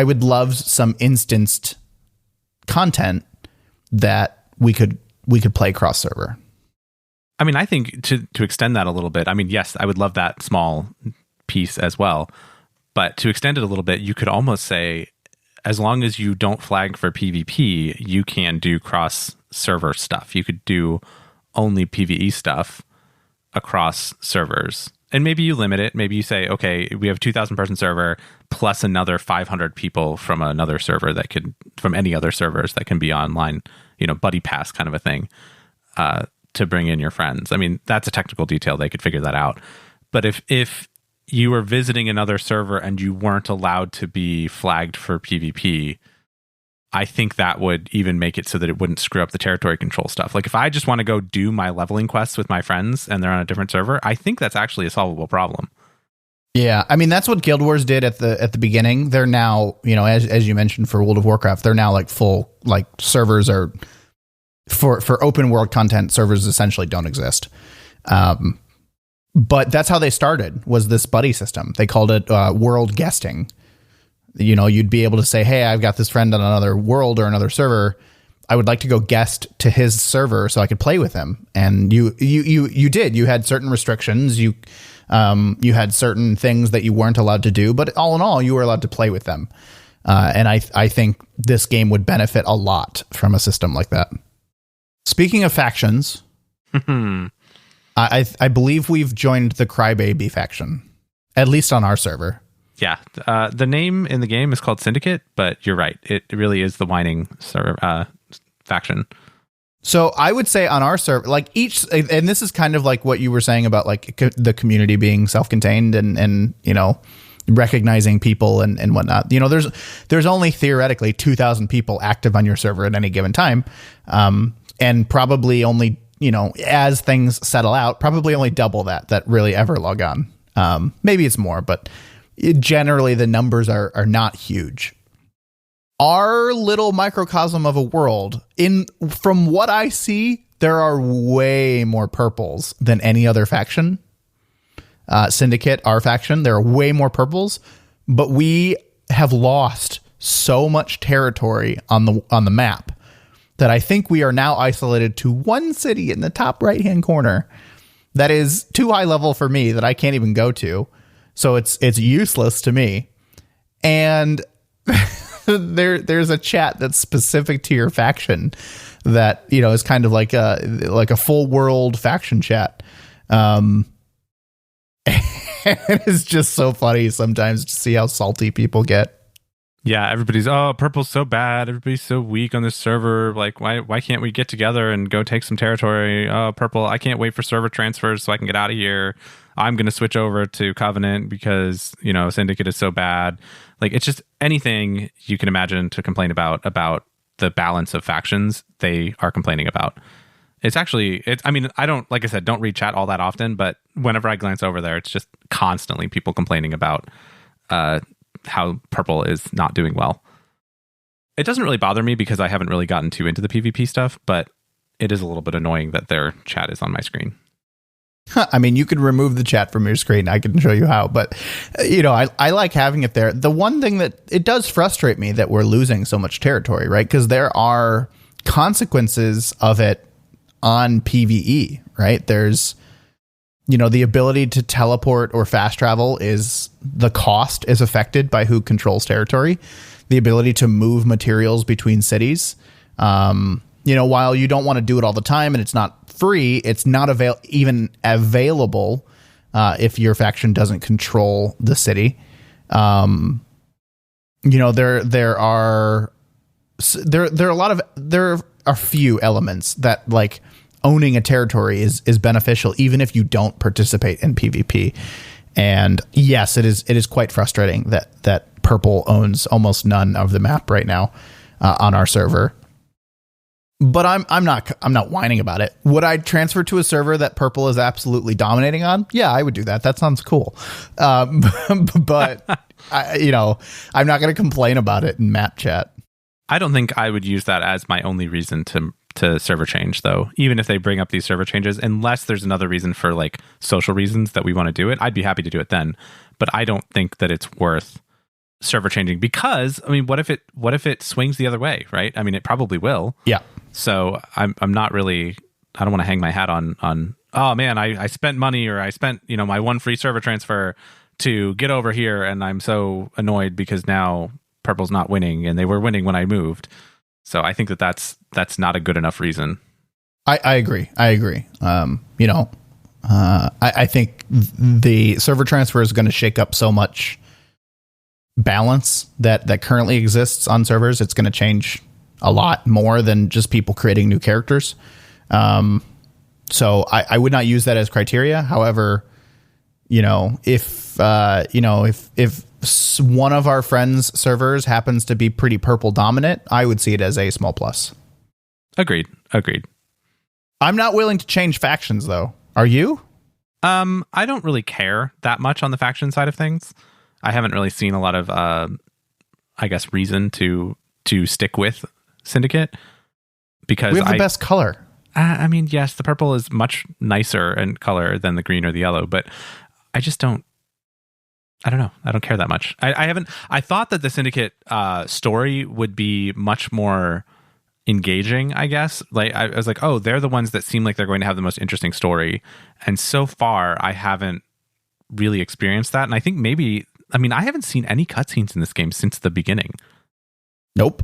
would love some instanced content that we could play cross server. I mean, I think to extend that a little bit, I mean, yes, I would love that small piece as well, but to extend it a little bit, you could almost say, as long as you don't flag for PvP, you can do cross server stuff. You could do only PvE stuff across servers. And maybe you limit it. Maybe you say, okay, we have a 2,000 person server plus another 500 people from another server from any other servers that can be online, buddy pass kind of a thing, to bring in your friends. I mean, that's a technical detail. They could figure that out. But if you were visiting another server and you weren't allowed to be flagged for PvP, I think that would even make it so that it wouldn't screw up the territory control stuff. Like, if I just want to go do my leveling quests with my friends and they're on a different server, I think that's actually a solvable problem. Yeah, I mean, that's what Guild Wars did at the beginning. They're now, as you mentioned for World of Warcraft, they're now like full, like, servers are for open world content, servers essentially don't exist. But that's how they started, was this buddy system. They called it world guesting. You'd be able to say, hey, I've got this friend on another world or another server. I would like to go guest to his server so I could play with him. And you did. You had certain restrictions. You had certain things that you weren't allowed to do, but all in all, you were allowed to play with them. And I think this game would benefit a lot from a system like that. Speaking of factions, I believe we've joined the Crybaby faction, at least on our server. Yeah, the name in the game is called Syndicate, but you're right. It really is the whining faction. So I would say on our server, like and this is kind of like what you were saying about like the community being self-contained and recognizing people and whatnot. There's only theoretically 2,000 people active on your server at any given time, and probably only as things settle out, probably only double that really ever log on. Maybe it's more, but generally the numbers are not huge. Our little microcosm of a world, from what I see, there are way more purples than any other faction. Syndicate, our faction, there are way more purples, but we have lost so much territory on the map that I think we are now isolated to one city in the top right-hand corner that is too high level for me, that I can't even go to. So it's useless to me. And there's a chat that's specific to your faction that, is kind of like a full world faction chat. It's just so funny sometimes to see how salty people get. Yeah, everybody's, purple's so bad. Everybody's so weak on this server. Like, why can't we get together and go take some territory? Oh, purple, I can't wait for server transfers so I can get out of here. I'm going to switch over to Covenant because, Syndicate is so bad. Like, it's just anything you can imagine to complain about the balance of factions, they are complaining about. I don't, like I said, don't read chat all that often, but whenever I glance over there, it's just constantly people complaining about how purple is not doing well. It doesn't really bother me because I haven't really gotten too into the PvP stuff, but it is a little bit annoying that their chat is on my screen. I mean, you could remove the chat from your screen. I can show you how, but I like having it there. The one thing that it does frustrate me that we're losing so much territory, right? Because there are consequences of it on PvE, right? There's, the ability to teleport or fast travel the cost is affected by who controls territory. The ability to move materials between cities. While you don't want to do it all the time and it's not free, it's not even available if your faction doesn't control the city. There are few elements that like owning a territory is beneficial even if you don't participate in PvP. And yes, it is quite frustrating that Purple owns almost none of the map right now on our server. But I'm not whining about it. Would I transfer to a server that Purple is absolutely dominating on? Yeah, I would do that. That sounds cool. But I'm not going to complain about it in map chat. I don't think I would use that as my only reason to server change, though. Even if they bring up these server changes, unless there's another reason for like social reasons that we want to do it, I'd be happy to do it then. But I don't think that it's worth server changing because, I mean, what if it swings the other way, right? I mean, it probably will. Yeah. So I'm not really, I don't want to hang my hat on, oh man, I spent money or I spent, my one free server transfer to get over here. And I'm so annoyed because now Purple's not winning and they were winning when I moved. So I think that's not a good enough reason. I agree. I think the server transfer is going to shake up so much balance that currently exists on servers. It's going to change a lot more than just people creating new characters. So I would not use that as criteria. However, if one of our friends' servers happens to be pretty Purple dominant, I would see it as a small plus. Agreed. I'm not willing to change factions though. Are you? I don't really care that much on the faction side of things. I haven't really seen a lot of, reason to stick with Syndicate because we have the best color. I mean, yes, the purple is much nicer in color than the green or the yellow, but I just don't. I don't know. I don't care that much. I thought that the Syndicate story would be much more engaging, I guess. Like I was like, oh, they're the ones that seem like they're going to have the most interesting story. And so far, I haven't really experienced that. And I think I haven't seen any cutscenes in this game since the beginning. Nope.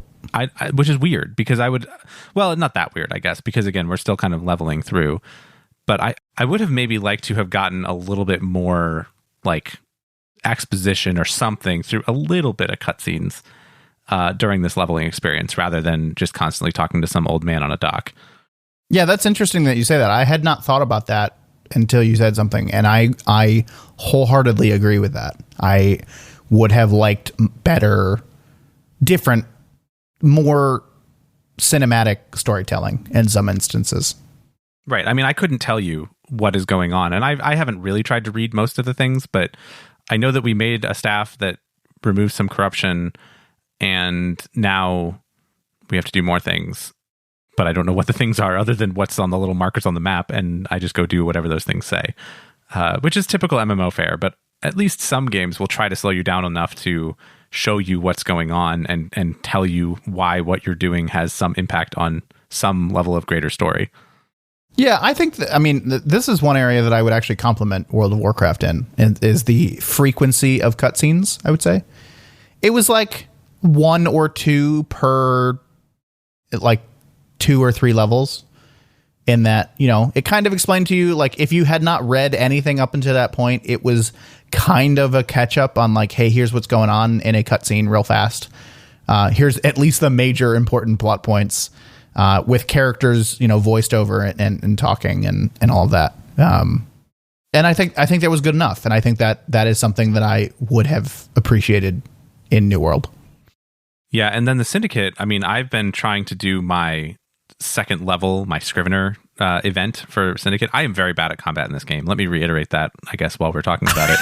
Which is weird because not that weird, I guess, because again, we're still kind of leveling through. But I would have maybe liked to have gotten a little bit more like exposition or something through a little bit of cutscenes during this leveling experience rather than just constantly talking to some old man on a dock. Yeah, that's interesting that you say that. I had not thought about that until you said something, and I wholeheartedly agree with that. I would have liked better, different, more cinematic storytelling in some instances. Right. I mean, I couldn't tell you what is going on, and I haven't really tried to read most of the things, but I know that we made a staff that removed some corruption, and now we have to do more things. But I don't know what the things are other than what's on the little markers on the map, and I just go do whatever those things say, which is typical MMO fare. But at least some games will try to slow you down enough to show you what's going on and tell you why what you're doing has some impact on some level of greater story. Yeah, I think this is one area that I would actually compliment World of Warcraft in, is the frequency of cutscenes, I would say. It was like 1 or 2 per like 2 or 3 levels, in that, it kind of explained to you, like, if you had not read anything up until that point, it was kind of a catch up on like, hey, here's what's going on in a cutscene real fast. Here's at least the major important plot points, with characters, voiced over and talking and all of that. And I think that was good enough. And I think that is something that I would have appreciated in New World. Yeah. And then the Syndicate, I mean, I've been trying to do my second level, my Scrivener event for Syndicate. I am very bad at combat in this game. Let me reiterate that, I guess, while we're talking about it.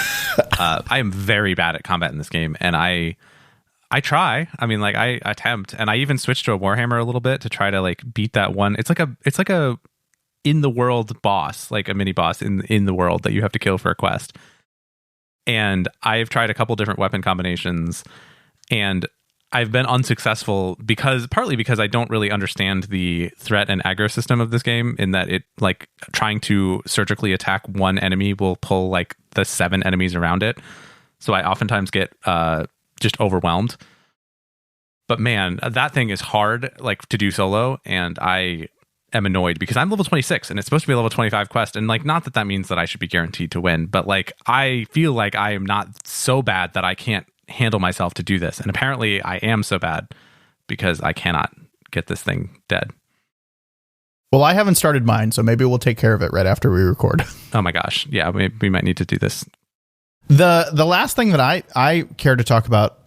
I am very bad at combat in this game, and I I try. I mean, like I attempt, and I even switched to a Warhammer a little bit to try to like beat that one. It's like a in the world boss, like a mini boss in the world that you have to kill for a quest. And I've tried a couple different weapon combinations, and I've been unsuccessful partly because I don't really understand the threat and aggro system of this game, in that it like trying to surgically attack one enemy will pull like the 7 enemies around it. So I oftentimes get just overwhelmed. But man, that thing is hard like to do solo, and I am annoyed because I'm level 26 and it's supposed to be a level 25 quest, and like not that means that I should be guaranteed to win, but like I feel like I am not so bad that I can't handle myself to do this, and apparently I am so bad because I cannot get this thing dead. Well, I haven't started mine, so maybe we'll take care of it right after we record. Oh my gosh, yeah, we might need to do this. The last thing that I care to talk about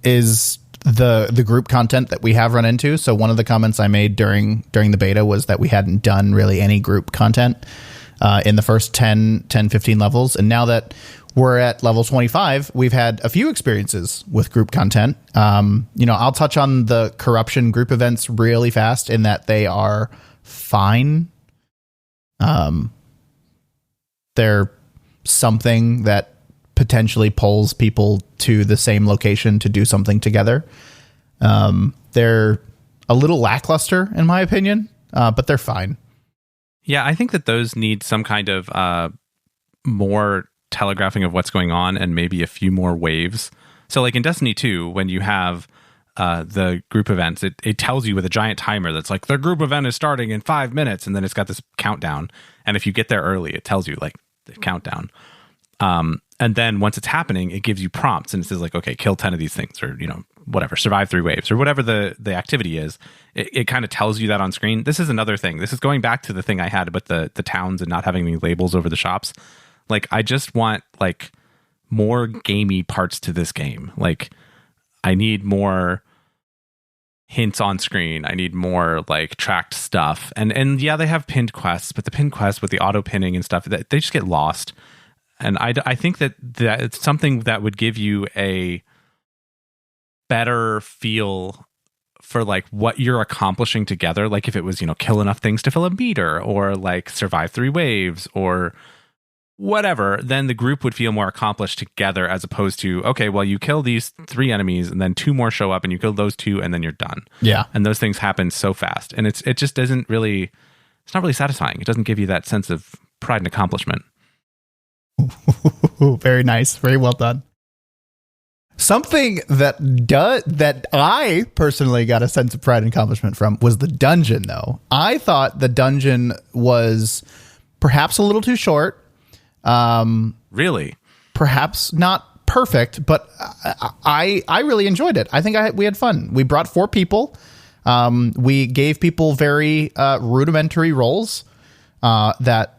is the group content that we have run into. So one of the comments I made during the beta was that we hadn't done really any group content in the first 10, 15 levels. And now that we're at level 25, we've had a few experiences with group content. I'll touch on the corruption group events really fast in that they are fine. They're something that potentially pulls people to the same location to do something together. They're a little lackluster in my opinion, but they're fine. Yeah, I think that those need some kind of more telegraphing of what's going on, and maybe a few more waves. So like in Destiny 2, when you have the group events, it tells you with a giant timer that's like the group event is starting in 5 minutes, and then it's got this countdown. And if you get there early, it tells you like the countdown. And then once it's happening, it gives you prompts, and it says like, okay, kill 10 of these things, or, whatever, survive 3 waves, or whatever the activity is. It kind of tells you that on screen. This is another thing. This is going back to the thing I had about the towns and not having any labels over the shops. Like, I just want like more gamey parts to this game. Like, I need more hints on screen. I need more like tracked stuff. And yeah, they have pinned quests, but the pinned quests with the auto pinning and stuff, they just get lost. And I think that it's something that would give you a better feel for like what you're accomplishing together. Like if it was, kill enough things to fill a meter, or like survive 3 waves, or whatever, then the group would feel more accomplished together, as opposed to, okay, well, you kill these 3 enemies and then 2 more show up and you kill those 2 and then you're done. Yeah. And those things happen so fast. And it just doesn't really, it's not really satisfying. It doesn't give you that sense of pride and accomplishment. Very nice. Very well done. Something that I personally got a sense of pride and accomplishment from was the dungeon, though. I thought the dungeon was perhaps a little too short. Really? Perhaps not perfect, but I really enjoyed it. I think we had fun. We brought 4 people. We gave people very rudimentary roles that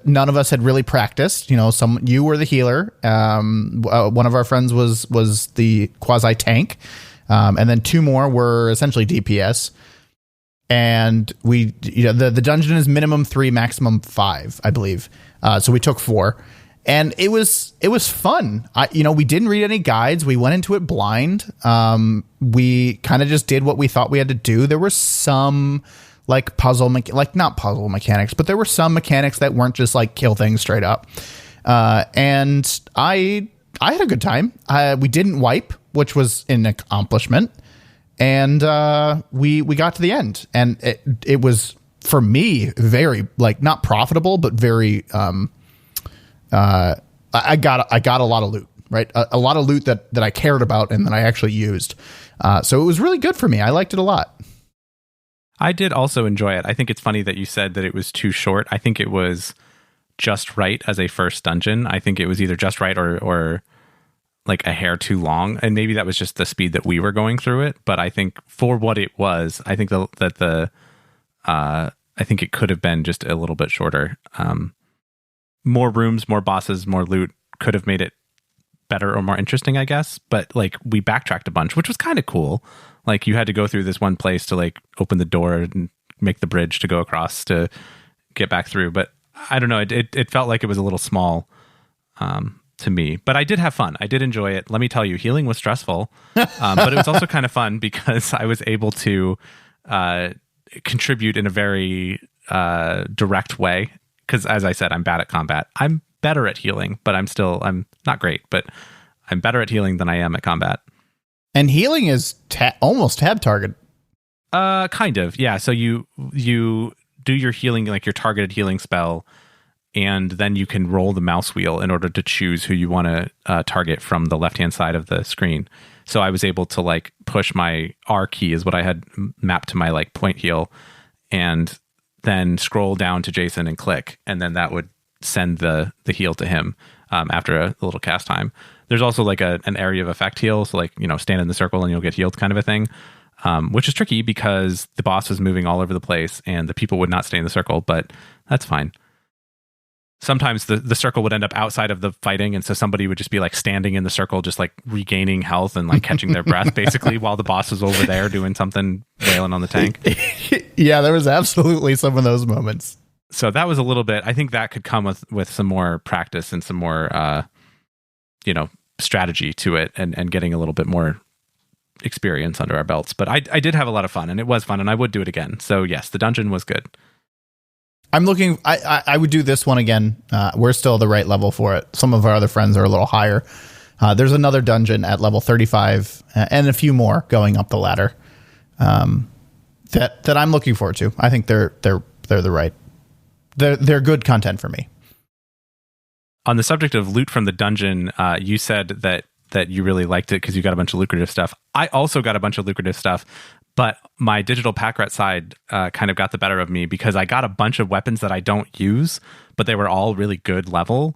none of us had really practiced. You were the healer. One of our friends was the quasi tank. And then 2 more were essentially DPS. And the dungeon is minimum 3, maximum 5, I believe. So we took 4, and it was fun. We didn't read any guides. We went into it blind. We kind of just did what we thought we had to do. There were some like not puzzle mechanics, but there were some mechanics that weren't just like kill things straight up. And I had a good time. We didn't wipe, which was an accomplishment. And we got to the end, and it was, for me, very like not profitable, but very. I got a lot of loot, right? A lot of loot that I cared about and that I actually used. So it was really good for me. I liked it a lot. I did also enjoy it. I think it's funny that you said that it was too short. I think it was just right as a first dungeon. I think it was either just right or like a hair too long, and maybe that was just the speed that we were going through it. But I think for what it was, I think I think it could have been just a little bit shorter. More rooms, more bosses, more loot could have made it better or more interesting, I guess. But like we backtracked a bunch, which was kind of cool. Like you had to go through this one place to like open the door and make the bridge to go across to get back through. But I don't know. It felt like it was a little small. to me. But I did have fun. I did enjoy it. Let me tell you, healing was stressful, but it was also kind of fun because I was able to contribute in a very direct way. Because as I said, I'm bad at combat. I'm better at healing, but I'm not great, but I'm better at healing than I am at combat. And healing is almost tab target. Kind of, yeah. So you do your healing, like your targeted healing spell, and then you can roll the mouse wheel in order to choose who you want to target from the left-hand side of the screen. So I was able to like push my R key is what I had mapped to my like point heal, and then scroll down to Jason and click, and then that would send the heal to him after a little cast time. There's also like an area of effect heal, so like, stand in the circle and you'll get healed kind of a thing, which is tricky because the boss was moving all over the place and the people would not stay in the circle, but that's fine. Sometimes the circle would end up outside of the fighting, and so somebody would just be like standing in the circle, just like regaining health and like catching their breath basically while the boss was over there doing something, wailing on the tank. Yeah, there was absolutely some of those moments. So that was a little bit, I think that could come with some more practice and some more, strategy to it and getting a little bit more experience under our belts. But I did have a lot of fun, and it was fun, and I would do it again. So yes, the dungeon was good. I'm looking, I would do this one again. We're still the right level for it. Some of our other friends are a little higher. There's another dungeon at level 35 and a few more going up the ladder that I'm looking forward to. I think they're the right. They're good content for me. On the subject of loot from the dungeon, you said that you really liked it because you got a bunch of lucrative stuff. I also got a bunch of lucrative stuff, but my digital pack rat side kind of got the better of me because I got a bunch of weapons that I don't use, but they were all really good level.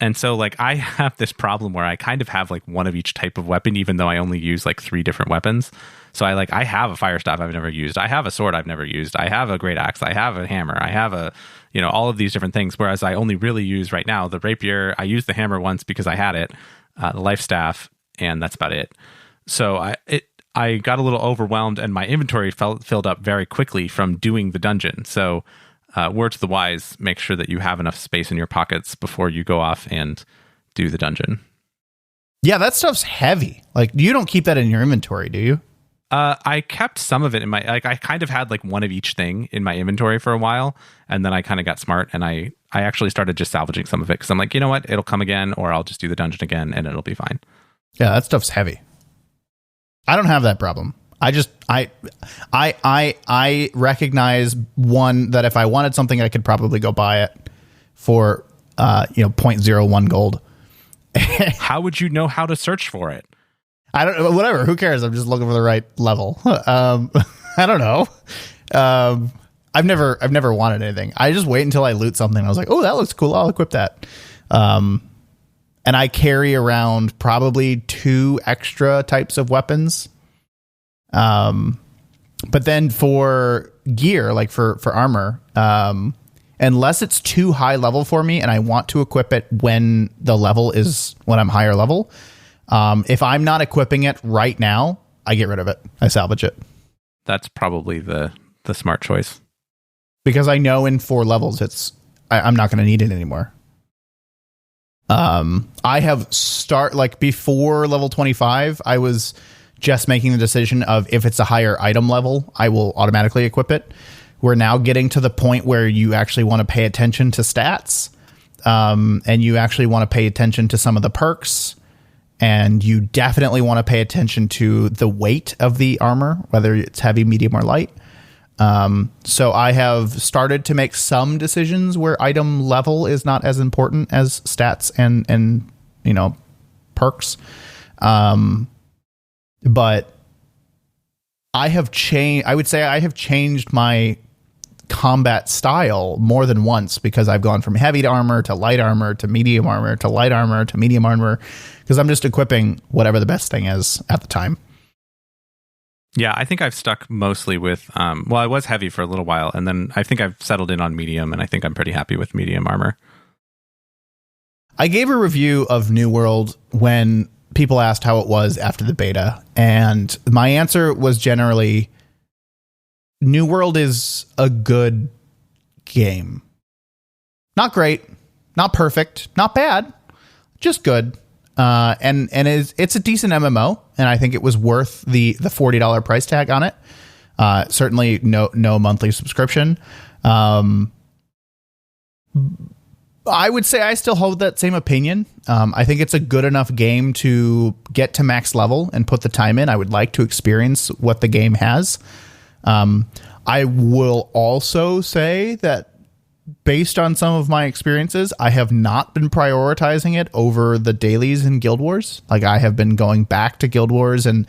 And so like I have this problem where I kind of have like one of each type of weapon, even though I only use like 3 different weapons. So I have a fire staff I've never used. I have a sword I've never used. I have a great axe. I have a hammer. I have all of these different things. Whereas I only really use right now the rapier. I used the hammer once because I had it, the life staff, and that's about it. So I got a little overwhelmed, and my inventory filled up very quickly from doing the dungeon. So word to the wise, make sure that you have enough space in your pockets before you go off and do the dungeon. Yeah, that stuff's heavy. Like, you don't keep that in your inventory, do you? I kept some of it in my, I kind of had like one of each thing in my inventory for a while, and then I kind of got smart, and I actually started just salvaging some of it because I'm like, you know what, it'll come again, or I'll just do the dungeon again and it'll be fine. Yeah, that stuff's heavy. I don't have that problem. I recognize one that if I wanted something, I could probably go buy it for 0.01 gold. How would you know how to search for it? I don't. Whatever. Who cares? I'm just looking for the right level. I don't know. I've never wanted anything. I just wait until I loot something. I was like, oh, that looks cool. I'll equip that. And I carry around probably 2 extra types of weapons. But then for gear, like for armor, unless it's too high level for me and I want to equip it when I'm higher level, if I'm not equipping it right now, I get rid of it. I salvage it. That's probably the smart choice. Because I know in 4 levels, I'm not going to need it anymore. I have before level 25, I was just making the decision of if it's a higher item level, I will automatically equip it. We're now getting to the point where you actually want to pay attention to stats, and you actually want to pay attention to some of the perks, and you definitely want to pay attention to the weight of the armor, whether it's heavy, medium, or light. So I have started to make some decisions where item level is not as important as stats and perks. But I would say I have changed my combat style more than once because I've gone from heavy armor to light armor to medium armor to light armor to medium armor because I'm just equipping whatever the best thing is at the time. Yeah, I think I've stuck mostly with, I was heavy for a little while, and then I think I've settled in on medium, and I think I'm pretty happy with medium armor. I gave a review of New World when people asked how it was after the beta, and my answer was generally, New World is a good game. Not great, not perfect, not bad. just good. And it's a decent MMO, and I think it was worth the $40 price tag on it. Certainly no monthly subscription. I would say I still hold that same opinion. I think it's a good enough game to get to max level and put the time in. I would like to experience what the game has. I will also say that based on some of my experiences, I have not been prioritizing it over the dailies in Guild Wars. Like, I have been going back to Guild Wars and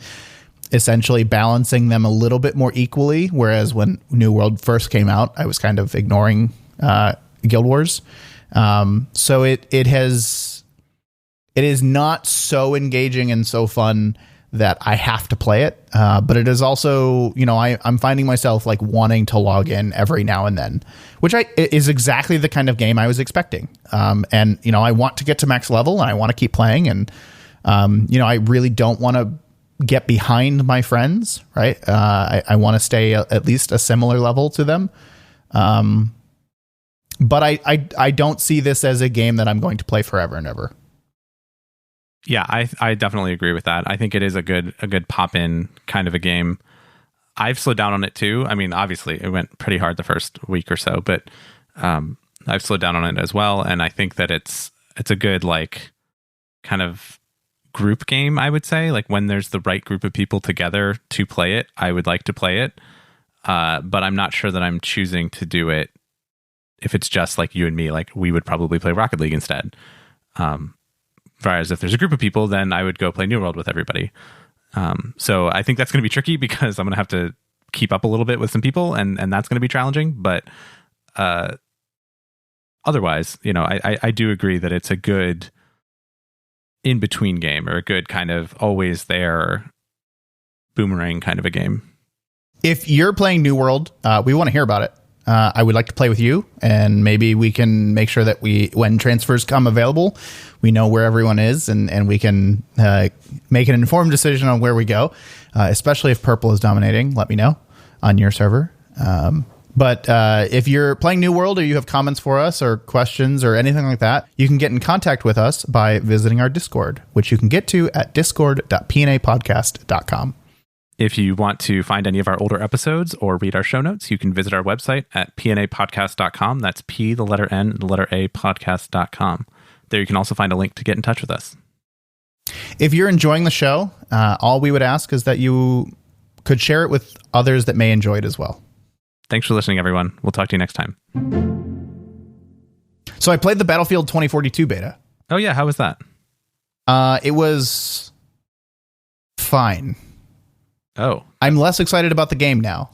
essentially balancing them a little bit more equally. Whereas when New World first came out, I was kind of ignoring Guild Wars. So it is not so engaging and so fun that I have to play it. But it is also, I'm finding myself like wanting to log in every now and then, which is exactly the kind of game I was expecting. And I want to get to max level and I want to keep playing. And, I really don't want to get behind my friends, right? I want to stay at least a similar level to them. But I don't see this as a game that I'm going to play forever and ever. Yeah, I definitely agree with that. I think it is a good pop-in kind of a game. I've slowed down on it too. I mean, obviously, it went pretty hard the first week or so, but I've slowed down on it as well. And I think that it's a good, like, kind of group game, I would say. Like, when there's the right group of people together to play it, I would like to play it. But I'm not sure that I'm choosing to do it if it's just like you and me. Like, we would probably play Rocket League instead. Whereas if there's a group of people, then I would go play New World with everybody. So I think that's going to be tricky because I'm going to have to keep up a little bit with some people, and that's going to be challenging. But otherwise, I do agree that it's a good in-between game, or a good kind of always there boomerang kind of a game. If you're playing New World, we want to hear about it. I would like to play with you, and maybe we can make sure that when transfers come available, we know where everyone is, and we can make an informed decision on where we go, especially if purple is dominating. Let me know on your server. But if you're playing New World, or you have comments for us or questions or anything like that, you can get in contact with us by visiting our Discord, which you can get to at discord.pnapodcast.com. If you want to find any of our older episodes or read our show notes, you can visit our website at pnapodcast.com. That's P, the letter N, the letter A, podcast.com. There you can also find a link to get in touch with us. If you're enjoying the show, all we would ask is that you could share it with others that may enjoy it as well. Thanks for listening, everyone. We'll talk to you next time. So I played the Battlefield 2042 beta. Oh, yeah. How was that? It was fine. Oh. I'm less excited about the game now.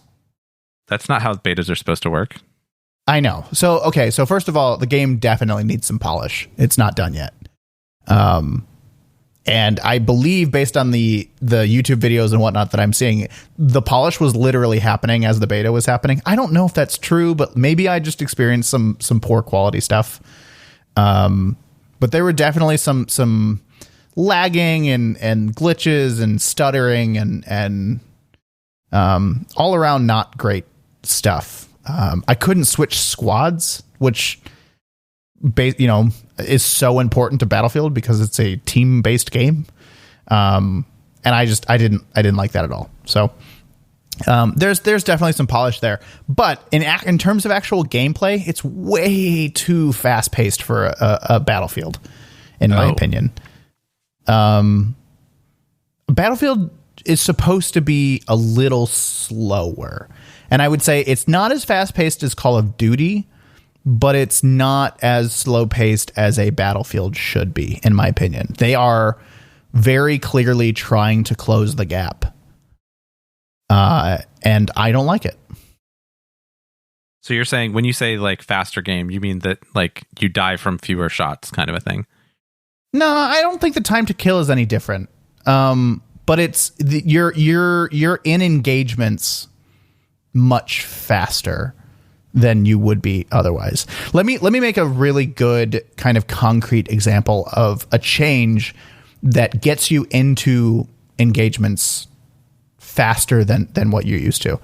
That's not how betas are supposed to work. I know. So, okay. So first of all, the game definitely needs some polish. It's not done yet. And I believe, based on the YouTube videos and whatnot that I'm seeing, the polish was literally happening as the beta was happening. I don't know if that's true, but maybe I just experienced some poor quality stuff. But there were definitely some lagging and glitches and stuttering and all around not great stuff. I couldn't switch squads, which is so important to Battlefield because it's a team-based game. And I didn't like that at all. So there's definitely some polish there, but in terms of actual gameplay, it's way too fast-paced for a Battlefield, in my opinion. Battlefield is supposed to be a little slower, and I would say it's not as fast-paced as Call of Duty, but it's not as slow-paced as a Battlefield should be, in my opinion. They are very clearly trying to close the gap, and I don't like it. So you're saying, when you say like faster game, you mean that like you die from fewer shots, kind of a thing? No, I don't think the time to kill is any different. But it's you're in engagements much faster than you would be otherwise. Let me make a really good kind of concrete example of a change that gets you into engagements faster than what you're used to.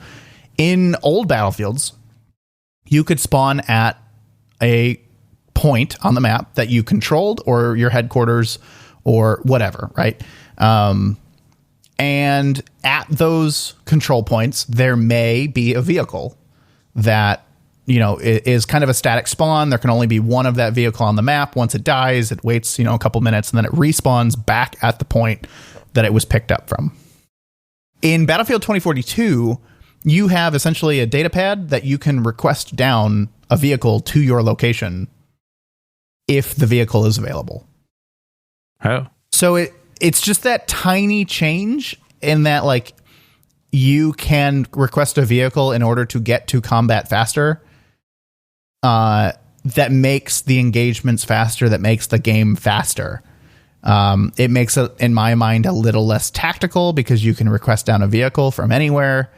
In old Battlefields, you could spawn at a point on the map that you controlled, or your headquarters, or whatever, right? And at those control points, there may be a vehicle that, is kind of a static spawn. There can only be one of that vehicle on the map. Once it dies, it waits, a couple minutes, and then it respawns back at the point that it was picked up from. In Battlefield 2042, you have essentially a data pad that you can request down a vehicle to your location if the vehicle is available. Oh. So it's just that tiny change in that, like, you can request a vehicle in order to get to combat faster. That makes the engagements faster, that makes the game faster. It makes it, in my mind, a little less tactical because you can request down a vehicle from anywhere.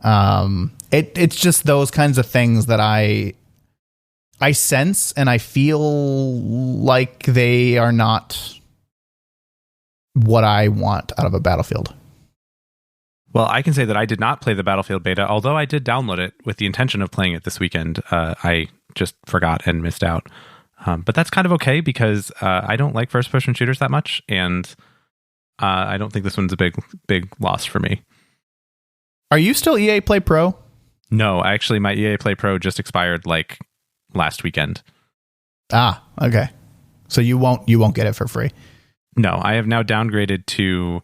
It's just those kinds of things that I sense, and I feel like they are not what I want out of a Battlefield. Well, I can say that I did not play the Battlefield beta, although I did download it with the intention of playing it this weekend. I just forgot and missed out. But that's kind of okay because I don't like first-person shooters that much, and I don't think this one's a big loss for me. Are you still EA Play Pro? No, actually, my EA Play Pro just expired like last weekend. Ah, okay. So you won't get it for free. No, I have now downgraded to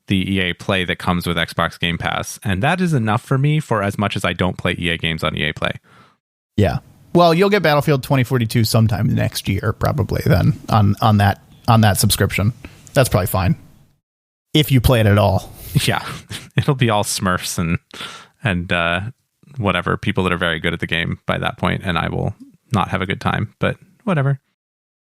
the EA Play that comes with Xbox Game Pass, and that is enough for me for as much as I don't play EA games on EA Play. Yeah. Well, you'll get Battlefield 2042 sometime next year, probably, then, on that subscription. That's probably fine. If you play it at all. Yeah. It'll be all Smurfs and whatever, people that are very good at the game by that point, and I will not have a good time, but whatever.